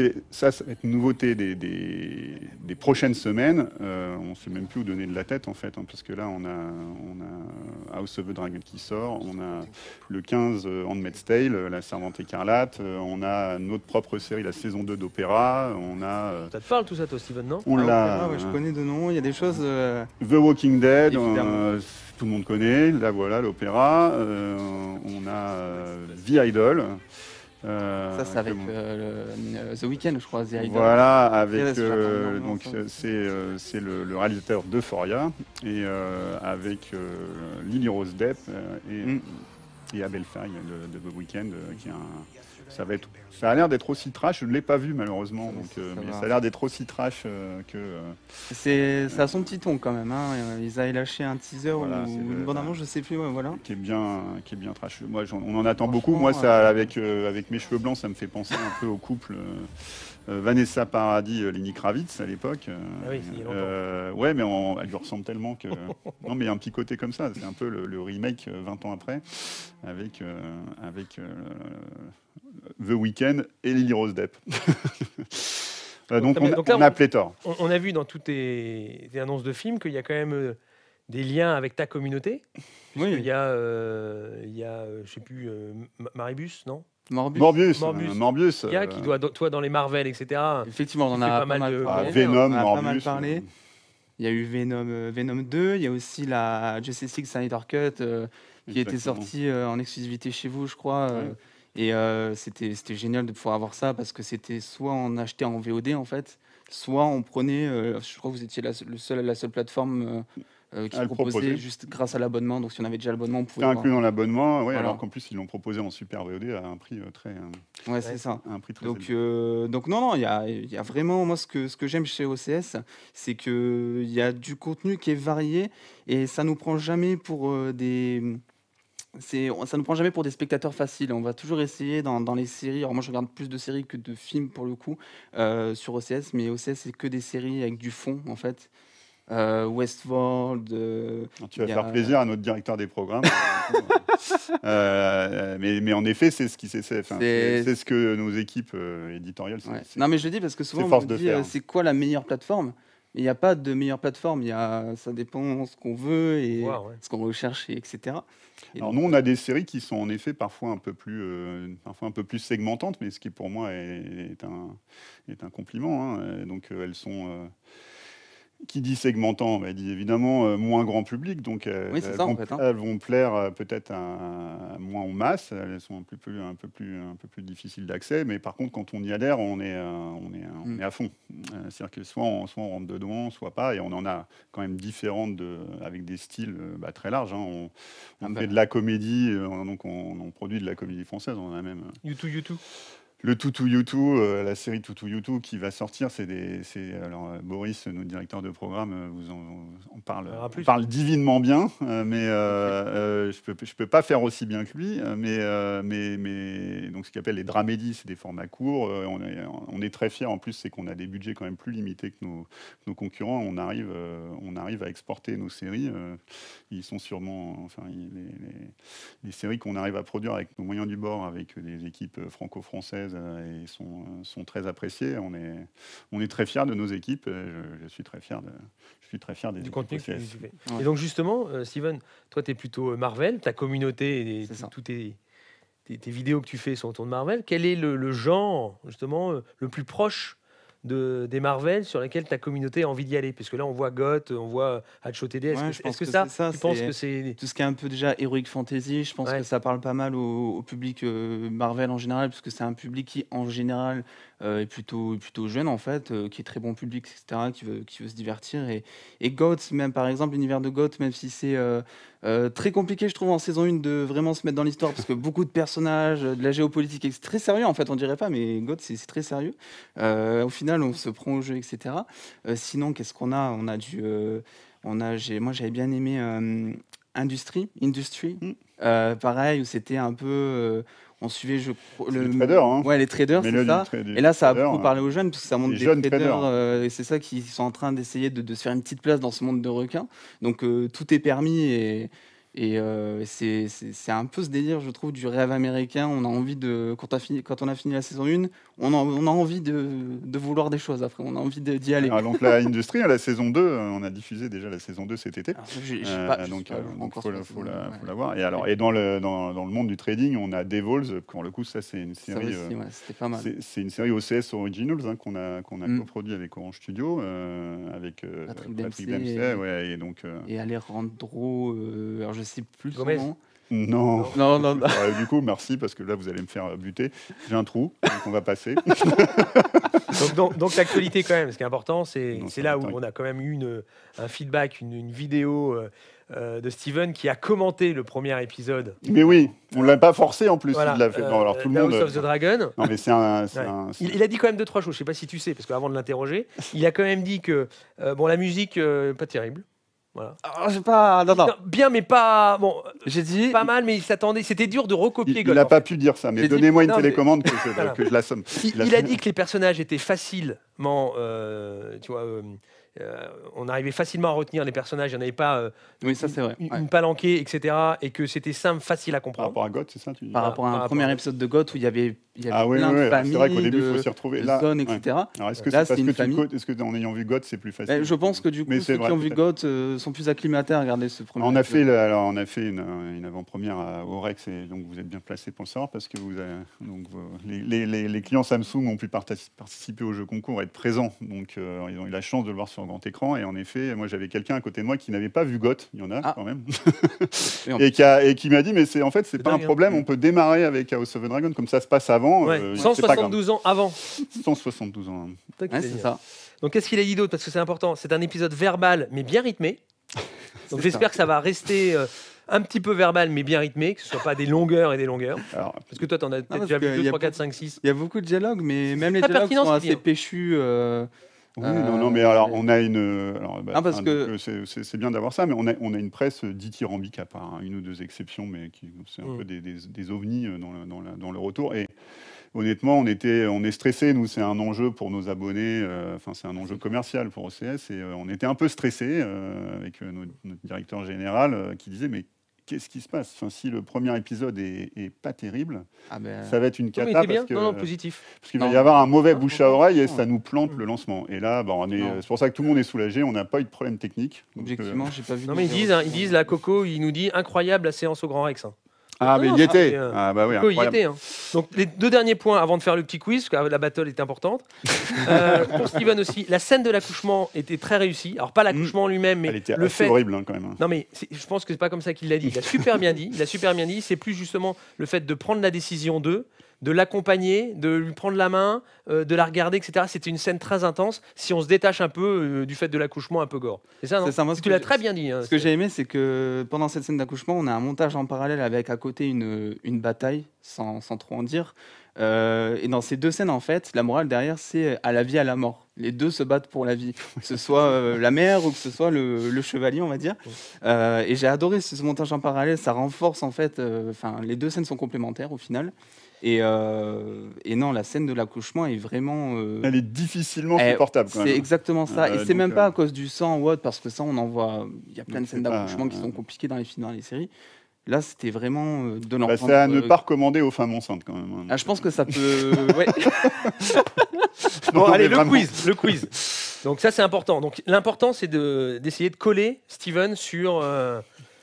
être une nouveauté des prochaines semaines. On ne sait même plus où donner de la tête en fait, parce que là on a House of the Dragon qui sort, on a le 15 Handmaid's Tale, La Servante écarlate, on a notre propre série, la saison 2 d'Opéra, on a... Ça te parle tout ça toi Steven, non? Je connais de nom, il y a des choses... The Walking Dead, tout le monde connaît, là voilà l'Opéra, on a The Idol. Ça c'est avec The Weeknd, je crois, The Idol. Voilà, avec donc c'est le réalisateur d'Euphoria et avec Lily Rose Depp et Abel Faye de The Weeknd qui est ça a l'air d'être aussi trash. Je ne l'ai pas vu malheureusement, mais ça a l'air d'être aussi trash que. Ça a son petit ton quand même. Ils avaient lâché un teaser ou une bande-annonce, je sais plus. Voilà. Qui est bien trash. Moi, on en attend beaucoup. Moi, ça avec mes cheveux blancs, ça me fait penser un peu au couple. Vanessa Paradis, Lenny Kravitz à l'époque. Oui, ouais, mais elle lui ressemble tellement que. Non, mais il y a un petit côté comme ça. C'est un peu le remake 20 ans après, avec The Weeknd et Lily Rose Depp. Donc on a pléthore. On a vu dans toutes tes annonces de films qu'il y a quand même des liens avec ta communauté. Oui. Il y a, je sais plus, Maribus, non? Morbius. Qui doit, toi, dans les Marvel, etc. Effectivement, on en a pas mal parlé. Venom, Morbius. Il y a eu Venom 2, il y a aussi la Justice League Snyder Cut qui était sortie en exclusivité chez vous, je crois. Et c'était génial de pouvoir avoir ça parce que c'était soit on achetait en VOD en fait, soit on prenait, je crois que vous étiez la seule plateforme qui proposait juste grâce à l'abonnement. Donc si on avait déjà l'abonnement, on pouvait. C'est inclus dans l'abonnement, voilà. Alors qu'en plus ils l'ont proposé en super VOD à un prix très. Ouais, c'est ça. Un prix très donc non, il y a vraiment moi ce que j'aime chez OCS, c'est que il y a du contenu qui est varié et ça nous prend jamais pour ça ne prend jamais pour des spectateurs faciles. On va toujours essayer dans les séries. Alors moi, je regarde plus de séries que de films pour le coup sur OCS, mais OCS c'est que des séries avec du fond en fait. Westworld. Tu vas faire plaisir à notre directeur des programmes. Mais en effet, c'est ce qui c'est ce que nos équipes éditoriales. Non, mais je le dis parce que souvent on me dit c'est quoi la meilleure plateforme. Il n'y a pas de meilleure plateforme. Ça dépend ce qu'on veut et ce qu'on recherche, etc. Alors nous, on a des séries qui sont en effet parfois un peu plus segmentantes, mais ce qui pour moi est un compliment. Donc elles sont qui dit segmentant, dit évidemment moins grand public, donc elles vont plaire peut-être moins aux masses. Elles sont un peu plus difficiles d'accès, mais par contre quand on y adhère, on est à fond. C'est-à-dire que soit on rentre dedans, soit pas, et on en a quand même différentes avec des styles très larges. On fait de la comédie, donc on produit de la comédie française. On a même YouTube. Le Tutu YouTube, la série Tutu YouTube qui va sortir, alors Boris, notre directeur de programme, vous en parle divinement bien, mais je peux pas faire aussi bien que lui. Mais donc ce qu'on appelle les dramédies, c'est des formats courts. On est très fiers en plus, c'est qu'on a des budgets quand même plus limités que nos concurrents. On arrive à exporter nos séries. Ils sont sûrement, enfin, les séries qu'on arrive à produire avec nos moyens du bord, avec des équipes franco-françaises, et sont très appréciés. On est très fiers de nos équipes. Je suis très fier des du équipes contenu OCS. que tu fais. Et donc justement, Steven, toi tu es plutôt Marvel, ta communauté et toutes tes vidéos que tu fais sont autour de Marvel. Quel est le genre justement le plus proche des Marvel sur lesquels ta communauté a envie d'y aller? Parce que là, on voit GOT, on voit HOTD. Est-ce que ça, tu penses que c'est... Tout ce qui est un peu déjà Heroic Fantasy, je pense que ça parle pas mal au public Marvel en général, parce que c'est un public qui, en général, est plutôt jeune, en fait, qui est très bon public, etc., qui veut se divertir. Et GOT, même par exemple, l'univers de GOT, même si c'est très compliqué, je trouve, en saison 1 de vraiment se mettre dans l'histoire, parce que beaucoup de personnages, de la géopolitique, c'est très sérieux, en fait, on dirait pas, mais GOT, c'est très sérieux. Au final, on se prend au jeu, etc. Sinon, qu'est-ce qu'on a? On a moi, j'avais bien aimé Industry. Pareil, où c'était un peu... on suivait les traders, hein. Ouais, les traders, c'est ça. Et là, ça a beaucoup parlé aux jeunes, parce que ça montre des traders, et c'est ça qui sont en train d'essayer de se faire une petite place dans ce monde de requins. Donc, tout est permis, et c'est un peu ce délire, je trouve, du rêve américain. On a envie quand on a fini la saison 1, on a envie de vouloir des choses après, on a envie d'y aller. Alors, donc la Industrie, la saison 2, on a diffusé déjà la saison 2 cet été. Donc faut la voir. Et dans le monde du trading, on a Devils, pour le coup, ça c'est une série. C'était pas mal. C'est une série OCS Originals, hein, qu'on a coproduit avec Orange Studio, avec Patrick Dempsey, et Alejandro, alors je sais plus son nom. Non. Du coup, merci, parce que là, vous allez me faire buter. J'ai un trou, donc on va passer. donc l'actualité, quand même, ce qui est important, c'est là où on a quand même eu un feedback, une vidéo de Steven qui a commenté le premier épisode. Mais oui, on ne l'a pas forcé en plus. Voilà, il l'a fait. Bon, alors, tout le monde... House of the Dragon. Non, mais il a dit quand même 2-3 choses, je ne sais pas si tu sais, parce qu'avant de l'interroger, il a quand même dit que la musique, pas terrible. Voilà. Non. Bien, mais pas... Bon, j'ai dit... Pas mal, mais il s'attendait... C'était dur de recopier. Il n'a pas pu dire ça, mais donnez-moi une télécommande que je la somme. Il a dit que les personnages étaient facilement... on arrivait facilement à retenir les personnages, il n'y en avait pas oui, ça, c'est vrai. une palanquée, etc. Et que c'était simple, facile à comprendre. Par rapport à GOT, c'est ça tu dis? Par rapport à un premier épisode de GOT où il y avait plein de familles, c'est vrai qu'au début, il faut s'y retrouver. De zones, etc. Alors, est-ce que c'est parce que est-ce qu'en ayant vu GOT, c'est plus facile? Je pense que du coup, ceux qui ont vu GOT sont plus acclimatés à regarder ce premier épisode. On a fait une avant-première au Rex, et donc vous êtes bien placé pour le savoir, parce que les clients Samsung ont pu participer au jeu concours et être présents. Donc, ils ont eu la chance de le voir sur un grand écran. Et en effet, moi, j'avais quelqu'un à côté de moi qui n'avait pas vu GOT. Il y en a quand même. et qui m'a dit, mais c'est pas un problème, on peut démarrer avec House of the Dragon, comme ça se passe avant. 172 ans avant. 172 ans. C'est ça. Donc, qu'est-ce qu'il a dit d'autre? Parce que c'est important. C'est un épisode verbal, mais bien rythmé. Donc, j'espère que ça va rester un petit peu verbal, mais bien rythmé, que ce ne soit pas des longueurs et des longueurs. Parce que toi, tu en as peut-être déjà vu 2, 3, 4, 5, 6. Il y a beaucoup de dialogues, mais même les dialogues sont assez péchus. Oui, non, mais alors on a c'est bien d'avoir ça, mais on a une presse dithyrambique, à part une ou deux exceptions, mais c'est un peu des ovnis dans le retour. Et honnêtement, on est stressé. Nous, c'est un enjeu pour nos abonnés. C'est un enjeu commercial pour OCS, et on était un peu stressé avec notre directeur général qui disait mais qu'est-ce qui se passe? Si le premier épisode est pas terrible, ça va être une cata. Positif. Parce qu'il va y avoir un mauvais bouche à oreille et ça nous plante le lancement. Et là, c'est pour ça que tout le monde est soulagé. On n'a pas eu de problème technique. Objectivement, j'ai pas vu. Non, mais ils disent, la Coco, il nous dit incroyable la séance au Grand Rex. Mais il y était. Coco, il y était. Donc, les 2 derniers points avant de faire le petit quiz, parce que la battle est importante. Pour Steven aussi, la scène de l'accouchement était très réussie. Alors, pas l'accouchement lui-même, mais le fait. Horrible quand même. Non, mais je pense que c'est pas comme ça qu'il l'a dit. Il a super bien dit. C'est plus justement le fait de prendre la décision de l'accompagner, de lui prendre la main, de la regarder, etc. C'était une scène très intense. Si on se détache un peu du fait de l'accouchement un peu gore. C'est ça, non? C'est ça, tu l'as très bien dit. Ce que j'ai aimé, c'est que pendant cette scène d'accouchement, on a un montage en parallèle avec à côté une bataille, sans trop en dire, Et dans ces deux scènes, en fait, la morale derrière, c'est à la vie, à la mort. Les deux se battent pour la vie, que ce soit la mère ou que ce soit le chevalier, on va dire. Et j'ai adoré ce montage en parallèle, ça renforce en fait. Les deux scènes sont complémentaires au final. Et non, la scène de l'accouchement est vraiment. Elle est difficilement supportable. C'est exactement ça. Et c'est même pas à cause du sang ou autre, parce que ça, on en voit. Il y a plein de scènes d'accouchement qui sont compliquées dans les films, dans les séries. Là, c'était vraiment de l'entendre. C'est à ne pas recommander aux femmes enceintes quand même. Je pense que ça peut. Ouais. Bon, allez, le quiz. Donc ça, c'est important. Donc l'important, c'est d'essayer de coller Steven sur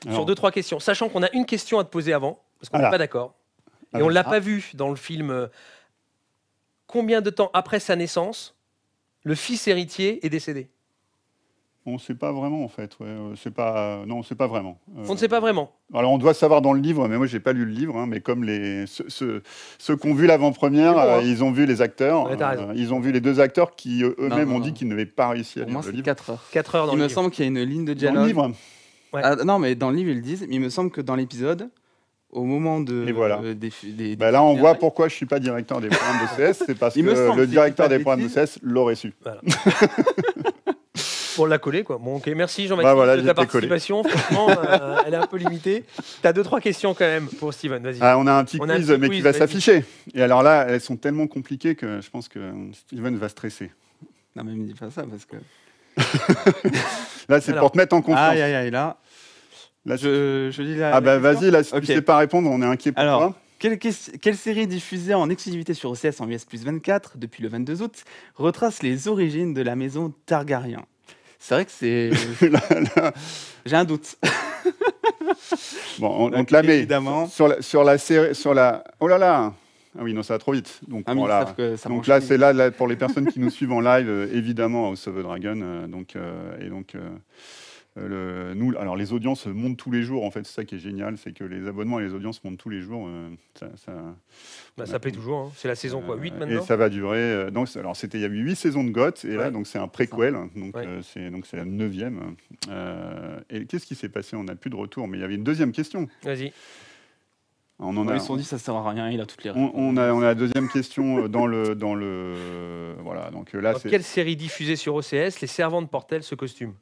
2-3 questions, sachant qu'on a une question à te poser avant, parce qu'on n'est pas d'accord. Et on ne l'a pas vu dans le film. Combien de temps après sa naissance, le fils héritier est décédé? On ne sait pas vraiment en fait. C'est pas... Non, on ne sait pas vraiment. On ne sait pas vraiment. Alors on doit savoir dans le livre, mais moi j'ai pas lu le livre. Mais comme ceux qui ont vu l'avant-première, ils ont vu les acteurs. Ils ont vu les deux acteurs qui eux-mêmes ont dit qu'ils n'avaient pas réussi à lire le livre. 4 heures. 4 heures dans il le me livre. semble qu'il y a une ligne de dialogue. Dans le livre. Non, mais dans le livre ils le disent. Mais il me semble que dans l'épisode, au moment de. Et voilà. Des là, on voit pourquoi je suis pas directeur des programmes de CS. C'est parce que le directeur des programmes de CS l'aurait su. Voilà. On l'a collé, quoi. Bon, ok, merci Jean-Baptiste de ta participation. Franchement, elle est un peu limitée. Tu as 2-3 questions quand même pour Steven. Vas-y. On a un petit quiz, mais qui va s'afficher. Et alors là, elles sont tellement compliquées que je pense que Steven va stresser. Non, mais me dis pas ça parce que. Là, c'est pour te mettre en confiance. Aïe, là. Là, je lis la. Vas-y, là, si tu sais pas répondre, on est inquiet pour toi. Quelle série diffusée en exclusivité sur OCS en US plus 24 depuis le 22 août retrace les origines de la maison Targaryen? C'est vrai que c'est. J'ai un doute. Bon, on te la met. Évidemment. Sur la série. Oh là là! Ah oui, non, ça va trop vite. Donc, voilà. Donc là, c'est là, pour les personnes qui nous suivent en live, évidemment, House of the Dragon. Nous, alors les audiences montent tous les jours. En fait, c'est ça qui est génial, c'est que les abonnements et les audiences montent tous les jours. Ça plaît toujours. Hein. C'est la saison 8 maintenant. Et ça va durer. Il y a eu 8 saisons de GOT et là, donc c'est un préquel. Donc c'est la 9e. Et qu'est-ce qui s'est passé? On n'a plus de retour, mais il y avait une deuxième question. Vas-y. Ils se sont dit ça sert à rien, il a toutes les réponses. On a la deuxième question dans le voilà. Donc là, quelle série diffusée sur OCS les servantes portent-elles ce costume?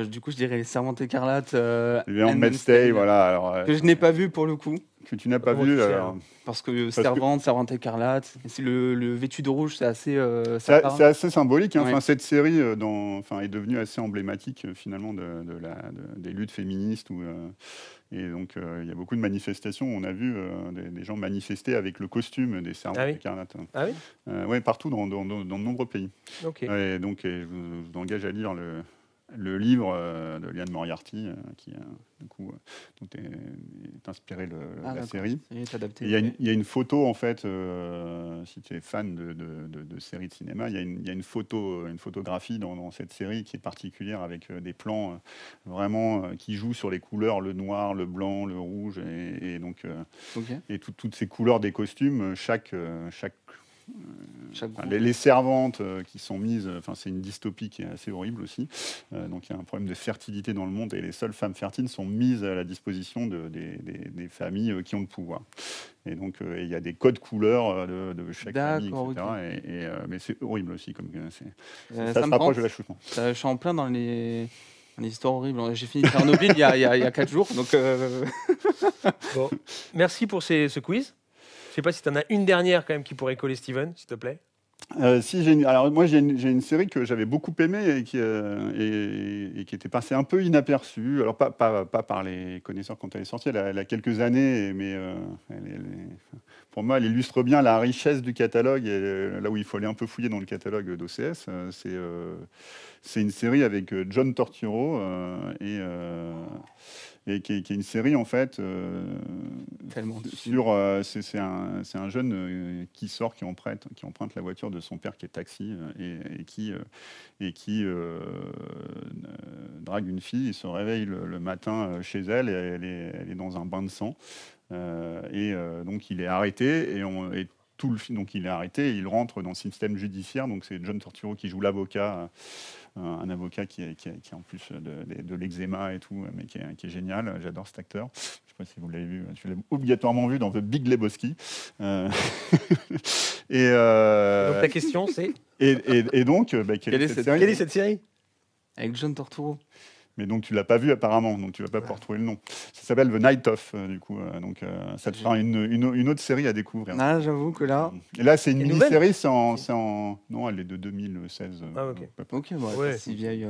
Du coup, je dirais les Servantes écarlates. Handmaid's Tale, voilà. Alors, que je n'ai pas vu pour le coup. Que tu n'as pas vu. Parce que Servante écarlate. le vêtu de rouge, c'est assez. C'est assez symbolique. Hein. Ouais. Cette série est devenue assez emblématique finalement des luttes féministes et donc, il y a beaucoup de manifestations. On a vu des gens manifester avec le costume des Servantes écarlates. Ah oui. Oui, partout dans de nombreux pays. Okay. Et donc, je vous engage à lire le livre de Liane Moriarty, qui du coup dont est inspiré la série. Adapté, il y a une photo, en fait, si tu es fan de séries de cinéma, il y a une photographie dans cette série qui est particulière, avec des plans vraiment qui jouent sur les couleurs, le noir, le blanc, le rouge, et donc et toutes ces couleurs des costumes, les servantes qui sont mises, c'est une dystopie qui est assez horrible aussi. Donc il y a un problème de fertilité dans le monde et les seules femmes fertiles sont mises à la disposition des familles qui ont le pouvoir. Et donc il y a des codes couleurs de chaque famille, etc. Okay. Mais c'est horrible aussi, comme ça se rapproche de l'accouchement. Je suis en plein dans les histoires horribles. J'ai fini Tchernobyl il y a 4 jours. Donc Bon. Merci pour ce quiz. Je ne sais pas si tu en as une dernière quand même qui pourrait coller Steven, s'il te plaît. Alors moi j'ai une série que j'avais beaucoup aimée et qui était passée un peu inaperçue. Alors pas par les connaisseurs quand elle est sortie, elle a quelques années, mais pour moi elle illustre bien la richesse du catalogue, et là où il faut aller un peu fouiller dans le catalogue d'OCS. C'est une série avec John Turturro et qui est une série en fait sur c'est un jeune qui emprunte la voiture de son père qui est taxi et qui drague une fille. Il se réveille le matin chez elle et elle est dans un bain de sang, donc il est arrêté et tout le film. Donc il est arrêté, il rentre dans le système judiciaire. Donc c'est John Turturro qui joue l'avocat, un avocat qui a en plus de l'eczéma et tout, mais qui est génial. J'adore cet acteur. Je ne sais pas si vous l'avez vu. Tu l'as obligatoirement vu dans The Big Lebowski. Donc la question c'est et donc quelle est cette série Avec John Turturro. Mais donc tu l'as pas vu apparemment, donc tu vas pas pouvoir trouver le nom. Ça s'appelle The Night Of, du coup. Donc ça te fera une autre série à découvrir. Ah, j'avoue que là. Et là, c'est une mini-série, non, elle est de 2016. Ah ok. Ok, bon, Ouais. pas si vieille.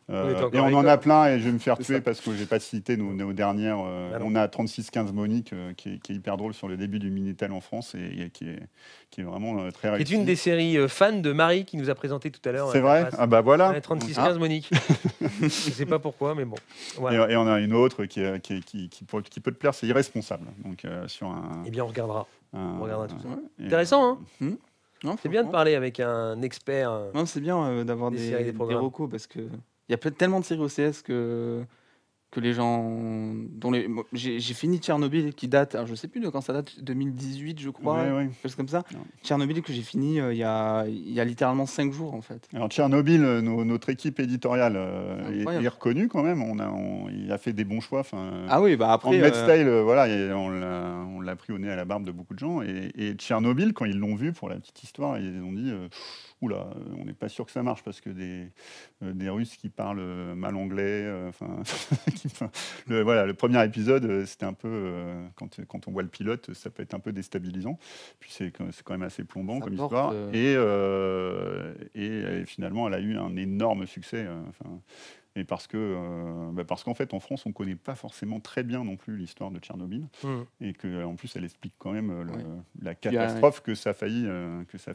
Et on en a plein, et je vais me faire tuer parce que j'ai pas cité nos dernières. On a 3615 Monique, qui est hyper drôle sur le début du Minitel en France, et qui est vraiment très réussi. Qui est une des séries fans de Marie qui nous a présenté tout à l'heure. C'est vrai. Ah bah voilà. 3615 Monique. Je sais pas pourquoi, mais bon. Voilà. Et on a une autre qui peut te plaire, c'est Irresponsable. Donc sur un. Eh bien, on regardera. On regardera tout ça. Et, Intéressant, hein. Non, C'est bien de parler avec un expert. Non, c'est bien d'avoir Des séries, des des programmes. recos parce que il y a tellement de séries OCS que les gens moi, j'ai fini Tchernobyl qui date, alors je sais plus de quand ça date, 2018 je crois, Ouais. quelque chose comme ça. Non. Tchernobyl que j'ai fini il y a littéralement 5 jours en fait. Alors Tchernobyl, notre équipe éditoriale Incroyable. est reconnue quand même. Il a fait des bons choix. Ah oui, bah après Handmaid's Tale, voilà, et on l'a pris au nez à la barbe de beaucoup de gens. Et Tchernobyl, quand ils l'ont vu, pour la petite histoire, ils ont dit oula, on n'est pas sûr que ça marche parce que des Russes qui parlent mal anglais. Le premier épisode, c'était un peu quand on voit le pilote, ça peut être un peu déstabilisant. Puis c'est quand même assez plombant Ça comme porte, histoire. Et finalement, elle a eu un énorme succès. Et parce qu'en fait, en France, on ne connaît pas forcément très bien non plus l'histoire de Tchernobyl. Et qu'en plus, elle explique quand même la catastrophe que ça a failli.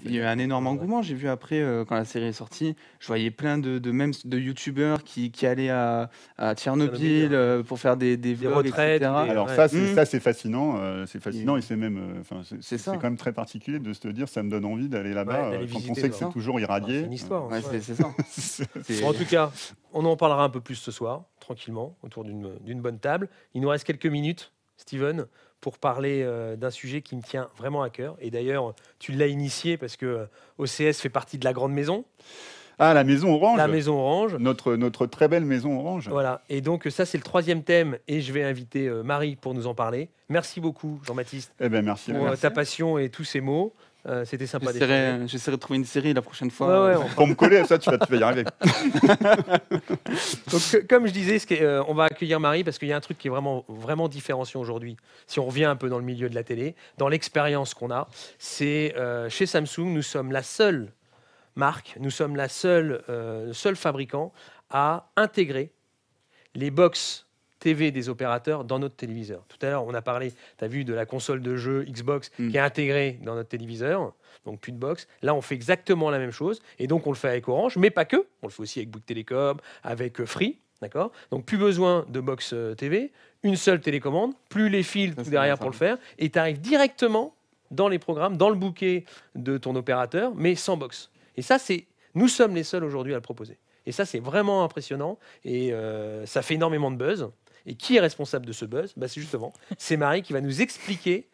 Il y a eu un énorme engouement. J'ai vu après, quand la série est sortie, je voyais plein de youtubeurs qui allaient à Tchernobyl pour faire des vlogs, retraites, etc. Alors ça, c'est fascinant. C'est fascinant et c'est même, c'est ça. quand même très particulier de se dire, ça me donne envie d'aller là-bas Ouais, d'aller quand on visiter, sait que quoi. c'est toujours C'est irradié. une histoire. Ouais, ouais. c'est ça. Bon, en tout cas, on en parlera un peu plus ce soir, tranquillement, autour d'une bonne table. Il nous reste quelques minutes, Steven, pour parler d'un sujet qui me tient vraiment à cœur. Et d'ailleurs, tu l'as initié parce que OCS fait partie de la grande maison. Ah, la maison orange. La maison orange. Notre très belle maison orange. Voilà. Et donc, ça, c'est le 3e thème. Et je vais inviter Marie pour nous en parler. Merci beaucoup, Jean-Baptiste, Eh ben merci. pour ta passion et tous ces mots. C'était sympa d'échanger. J'essaierai de trouver une série la prochaine fois. Ouais, Pour me coller à ça, tu vas y arriver. Donc, comme je disais, on va accueillir Marie parce qu'il y a un truc qui est vraiment, vraiment différenciant aujourd'hui. Si on revient un peu dans le milieu de la télé, dans l'expérience qu'on a, c'est chez Samsung, nous sommes la seule marque, nous sommes le seul fabricant à intégrer les box TV des opérateurs dans notre téléviseur. Tout à l'heure, on a parlé, tu as vu, de la console de jeu Xbox qui est intégrée dans notre téléviseur, donc plus de box. Là, on fait exactement la même chose, et donc on le fait avec Orange, mais pas que. On le fait aussi avec Bouygues Télécom, avec Free, d'accord ? Donc plus besoin de box TV, une seule télécommande, plus les fils tout derrière pour le faire, et tu arrives directement dans les programmes, dans le bouquet de ton opérateur, mais sans box. Et ça, nous sommes les seuls aujourd'hui à le proposer. Et ça, c'est vraiment impressionnant, et ça fait énormément de buzz. Et qui est responsable de ce buzz ? C'est Marie qui va nous expliquer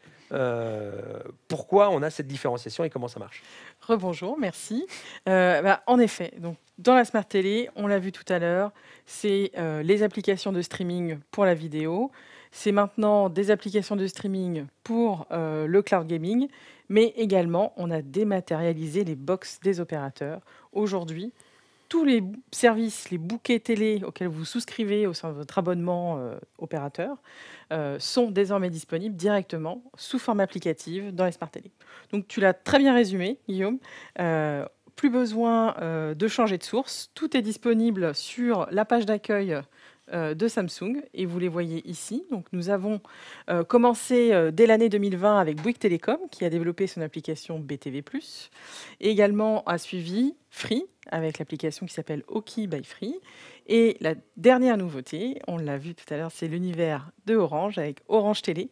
pourquoi on a cette différenciation et comment ça marche. Rebonjour, merci. En effet, donc, dans la Smart Télé, on l'a vu tout à l'heure, c'est les applications de streaming pour la vidéo. C'est maintenant des applications de streaming pour le cloud gaming. Mais également, on a dématérialisé les box des opérateurs. Aujourd'hui, tous les services, les bouquets télé auxquels vous souscrivez au sein de votre abonnement opérateur sont désormais disponibles directement sous forme applicative dans les Smart Télé. Donc tu l'as très bien résumé, Guillaume. Plus besoin de changer de source. Tout est disponible sur la page d'accueil de Samsung et vous les voyez ici. Donc, nous avons commencé dès l'année 2020 avec Bouygues Télécom qui a développé son application BTV+. Et également a suivi Free avec l'application qui s'appelle Oki by Free. Et la dernière nouveauté, on l'a vu tout à l'heure, c'est l'univers de Orange avec Orange Télé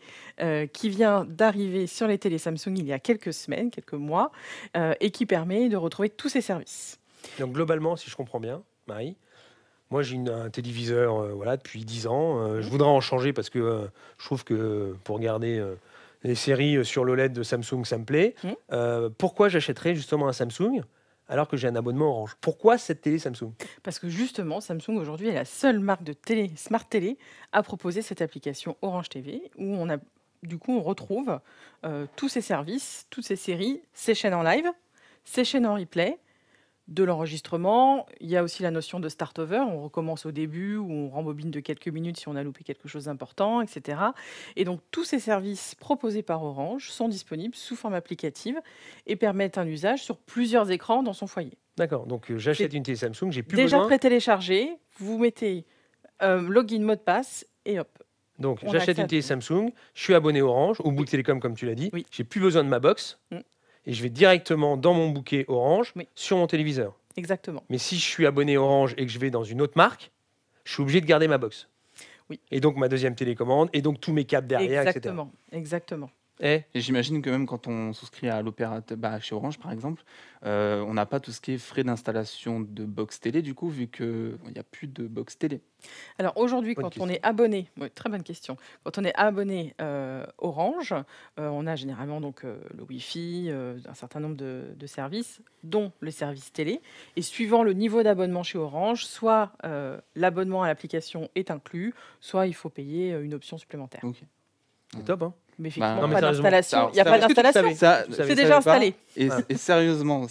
qui vient d'arriver sur les télés Samsung il y a quelques semaines, quelques mois et qui permet de retrouver tous ces services. Donc globalement, si je comprends bien, Marie, moi j'ai un téléviseur depuis 10 ans. Je voudrais en changer parce que je trouve que pour regarder les séries sur l'OLED de Samsung, ça me plaît. Pourquoi j'achèterais justement un Samsung alors que j'ai un abonnement Orange? Pourquoi cette télé Samsung? Parce que justement, Samsung aujourd'hui est la seule marque de télé, Smart Télé, à proposer cette application Orange TV où on retrouve tous ces services, toutes ces séries, ces chaînes en live, ces chaînes en replay, de l'enregistrement. Il y a aussi la notion de start-over. On recommence au début ou on rembobine de quelques minutes si on a loupé quelque chose d'important, etc. Et donc, tous ces services proposés par Orange sont disponibles sous forme applicative et permettent un usage sur plusieurs écrans dans son foyer. D'accord, donc j'achète une télé Samsung, j'ai plus déjà besoin... pré-téléchargé, vous mettez login, mot de passe et hop. Donc j'achète une télé Samsung, je suis abonné Orange, ou Bouygues Télécom comme tu l'as dit, j'ai plus besoin de ma box, et je vais directement dans mon bouquet Orange sur mon téléviseur. Exactement. Mais si je suis abonné Orange et que je vais dans une autre marque, je suis obligé de garder ma box. Oui. Et donc ma deuxième télécommande, et donc tous mes câbles derrière, Exactement. etc. Exactement. Et j'imagine que même quand on souscrit à l'opérateur, chez Orange par exemple, on n'a pas tout ce qui est frais d'installation de box télé du coup, vu qu'il n'y a plus de box télé. Alors aujourd'hui, Bonne quand question. on est abonné, très bonne question. Quand on est abonné Orange, on a généralement donc le Wi-Fi, un certain nombre de services, dont le service télé. Et suivant le niveau d'abonnement chez Orange, soit l'abonnement à l'application est inclus, soit il faut payer une option supplémentaire. Ok. C'est top, hein? Mais effectivement, non, mais pas sérieusement, d'installation. Il n'y a pas Est-ce que tu d'installation. savais Ça, C'est déjà installé. Et, Ah. et sérieusement,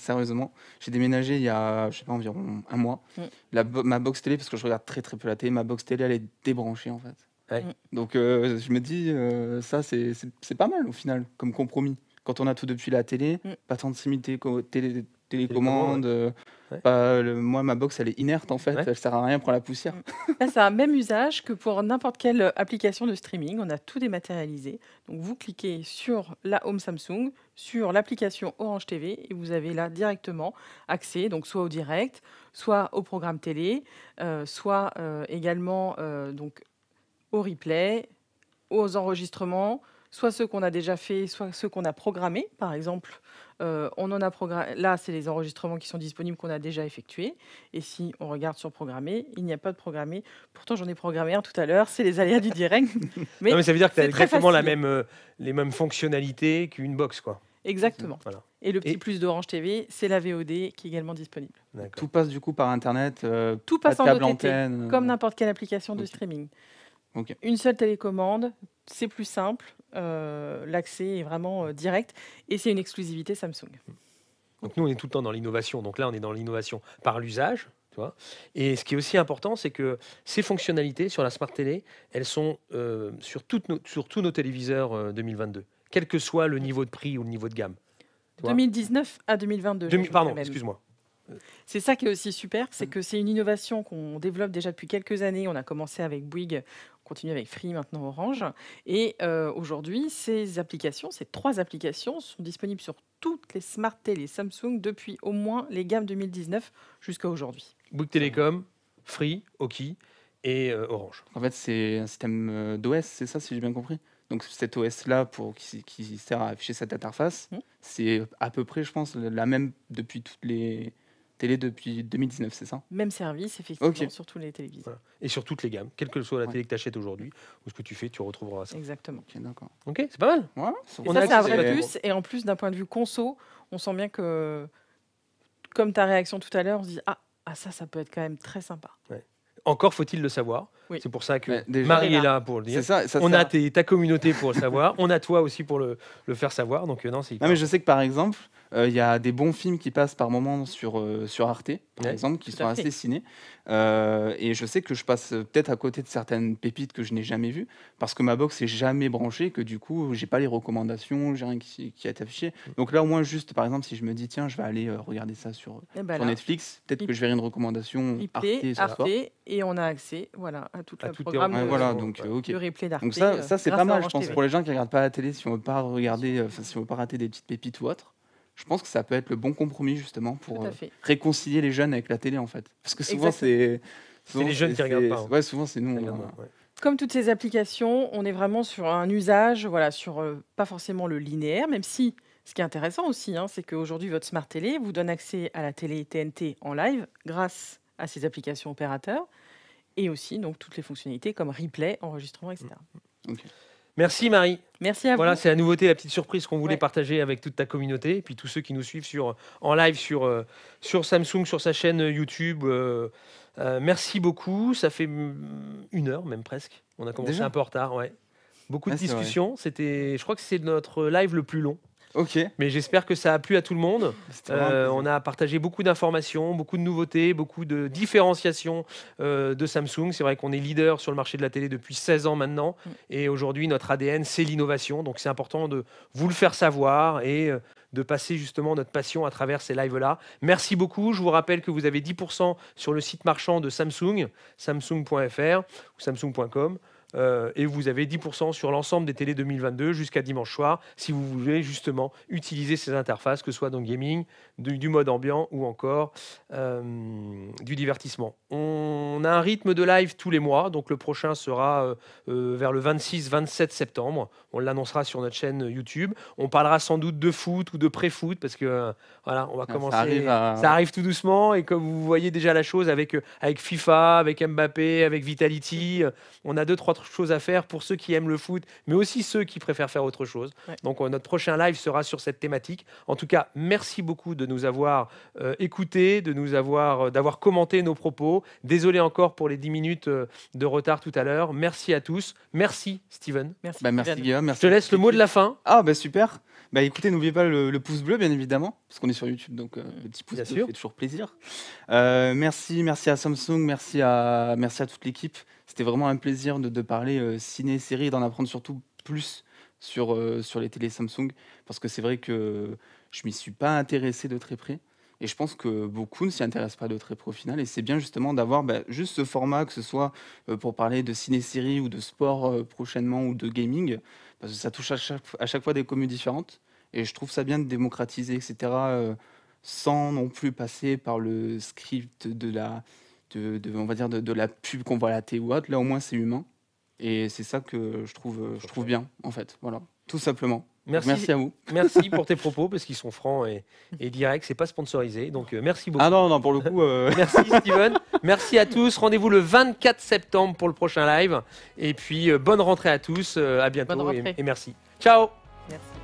j'ai déménagé il y a, je sais pas, environ un mois. Ma box télé, parce que je regarde très très peu la télé, ma box télé, elle est débranchée en fait. Ouais. Donc je me dis, ça c'est pas mal au final, comme compromis. Quand on a tout depuis la télé, pas tant de télécommande. Moi, ma box, elle est inerte en fait. Elle sert à rien pour la poussière. Là, c'est un même usage que pour n'importe quelle application de streaming. On a tout dématérialisé. Donc, vous cliquez sur la Home Samsung, sur l'application Orange TV, et vous avez là directement accès, donc soit au direct, soit au programme télé, soit également donc au replay, aux enregistrements, soit ceux qu'on a déjà fait, soit ceux qu'on a programmés. Par exemple, on en a programmé. Là, c'est les enregistrements qui sont disponibles qu'on a déjà effectués. Et si on regarde sur programmé, il n'y a pas de programmé. Pourtant, j'en ai programmé un tout à l'heure. C'est les aléas du direct. Mais ça veut dire que tu as c'est très exactement facile. les mêmes fonctionnalités qu'une box, quoi. Exactement. Voilà. Et le petit plus d'Orange TV, c'est la VOD qui est également disponible. D'accord. Tout passe du coup par internet. Tout pas passe de en câble OTT, antenne. comme n'importe quelle application de Ok. streaming. Ok. Une seule télécommande, c'est plus simple. L'accès est vraiment direct. Et c'est une exclusivité Samsung. Donc nous, on est tout le temps dans l'innovation. Donc là, on est dans l'innovation par l'usage. Tu vois. Et ce qui est aussi important, c'est que ces fonctionnalités sur la Smart Télé, elles sont sur tous nos téléviseurs 2022, quel que soit le niveau de prix ou le niveau de gamme. Tu vois. 2019 à 2022. Pardon, même. excuse-moi. C'est ça qui est aussi super, c'est que c'est une innovation qu'on développe déjà depuis quelques années. On a commencé avec Bouygues, on continue avec Free, maintenant Orange. Et aujourd'hui, ces 3 applications sont disponibles sur toutes les Smart Télé Samsung depuis au moins les gammes 2019 jusqu'à aujourd'hui. Bouygues Télécom, Free, Oki et Orange. En fait, c'est un système d'OS, c'est ça, si j'ai bien compris. Donc cet OS-là, qui sert à afficher cette interface, c'est à peu près, je pense, la même depuis toutes les télé depuis 2019, c'est ça? Même service, effectivement, Ok. sur tous les téléviseurs. Voilà. Et sur toutes les gammes, quelle que soit la télé que tu achètes aujourd'hui ou ce que tu fais, tu retrouveras ça. Exactement. Ok, d'accord. Ok, c'est pas mal. Ouais, Et On ça, a c'est un accès vrai à- plus. Et en plus, d'un point de vue conso, on sent bien que, comme ta réaction tout à l'heure, on se dit ah, ça peut être quand même très sympa. Encore faut-il le savoir. Oui. C'est pour ça que Ouais, déjà- Marie est là pour le dire. C'est ça. On a ta communauté pour le savoir. On a toi aussi pour le faire savoir. Donc non, c'est hyper Non, mais je sais que par exemple, il y a des bons films qui passent par moments sur Arte, par Ouais, exemple, qui tout sont à fait. assez ciné. Et je sais que je passe peut-être à côté de certaines pépites que je n'ai jamais vues parce que ma box est jamais branchée, que du coup, j'ai pas les recommandations, j'ai rien qui a été affiché. Donc là, au moins, juste par exemple, si je me dis, tiens, je vais aller regarder ça sur Et ben sur là, Netflix, peut-être Il- que je verrai une recommandation replay, Arte ce Arte, soir. et on a accès à tout À le toutes les programme Ouais, de, voilà, Ouais. donc ok. de replay d'Arte. Donc ça c'est grâce pas à mal, je Orange pense, TV. pour les gens qui regardent pas la télé, si on veut pas regarder, si on veut pas rater des petites pépites ou autre. Je pense que ça peut être le bon compromis justement Tout pour à fait. réconcilier les jeunes avec la télé en fait. Parce que souvent Exactement. c'est les jeunes qui regardent pas, hein. Ouais, souvent c'est nous. Regarde-moi, ouais. Comme toutes ces applications, on est vraiment sur un usage, voilà, sur pas forcément le linéaire, même si ce qui est intéressant aussi, c'est qu'aujourd'hui, votre Smart Télé vous donne accès à la télé TNT en live grâce à ces applications opérateurs et aussi donc toutes les fonctionnalités comme replay, enregistrement, etc. Merci Marie. Merci à Voilà, vous. c'est la nouveauté, la petite surprise qu'on voulait Ouais. partager avec toute ta communauté. Et puis tous ceux qui nous suivent en live sur Samsung, sur sa chaîne YouTube. Merci beaucoup. Ça fait 1 heure même presque. On a commencé Déjà un peu en retard. Ouais. Beaucoup de Ah, c'est vrai. discussions. Je crois que c'est notre live le plus long. Ok. Mais j'espère que ça a plu à tout le monde. C'était vraiment un plaisir. On a partagé beaucoup d'informations, beaucoup de nouveautés, beaucoup de différenciations de Samsung. C'est vrai qu'on est leader sur le marché de la télé depuis 16 ans maintenant. Et aujourd'hui, notre ADN, c'est l'innovation. Donc c'est important de vous le faire savoir et de passer justement notre passion à travers ces lives-là. Merci beaucoup. Je vous rappelle que vous avez 10% sur le site marchand de Samsung, samsung.fr ou samsung.com. Et vous avez 10% sur l'ensemble des télés 2022 jusqu'à dimanche soir si vous voulez justement utiliser ces interfaces, que ce soit dans le gaming, du mode ambiant ou encore du divertissement. On a un rythme de live tous les mois, donc le prochain sera vers le 26-27 septembre. On l'annoncera sur notre chaîne YouTube. On parlera sans doute de foot ou de pré-foot parce que voilà, on va commencer. Ça arrive tout doucement et comme vous voyez déjà la chose avec FIFA, avec Mbappé, avec Vitality, on a 2-3 choses à faire pour ceux qui aiment le foot, mais aussi ceux qui préfèrent faire autre chose. Ouais. Donc notre prochain live sera sur cette thématique. En tout cas, merci beaucoup de nous avoir écoutés, d'avoir commenté nos propos. Désolé encore pour les 10 minutes de retard tout à l'heure. Merci à tous. Merci Steven. Merci. Merci Steven. Guillaume. Je Merci. te laisse le mot de la fin. Ah bah super. Bah écoutez, n'oubliez pas le pouce bleu bien évidemment, parce qu'on est sur YouTube, donc le petit pouce Bien bleu sûr. fait toujours plaisir. Merci à Samsung, merci à toute l'équipe. C'était vraiment un plaisir de parler ciné, série et d'en apprendre surtout plus sur les télés Samsung, parce que c'est vrai que je m'y suis pas intéressé de très près. Et je pense que beaucoup ne s'y intéressent pas de très près au final. Et c'est bien justement d'avoir juste ce format, que ce soit pour parler de ciné-série ou de sport prochainement ou de gaming, parce que ça touche à chaque fois des communes différentes. Et je trouve ça bien de démocratiser, etc., sans non plus passer par le script on va dire de la pub qu'on voit à la télé ou autre. Là, au moins, c'est humain. Et c'est ça que je trouve bien, en fait. Voilà, tout simplement. Merci à vous. Merci pour tes propos, parce qu'ils sont francs et directs. C'est pas sponsorisé. Donc, merci beaucoup. Ah non, pour le coup... Merci Steven. Merci à tous. Rendez-vous le 24 septembre pour le prochain live. Et puis, bonne rentrée à tous. À bientôt Bonne rentrée. et merci. Ciao. Merci.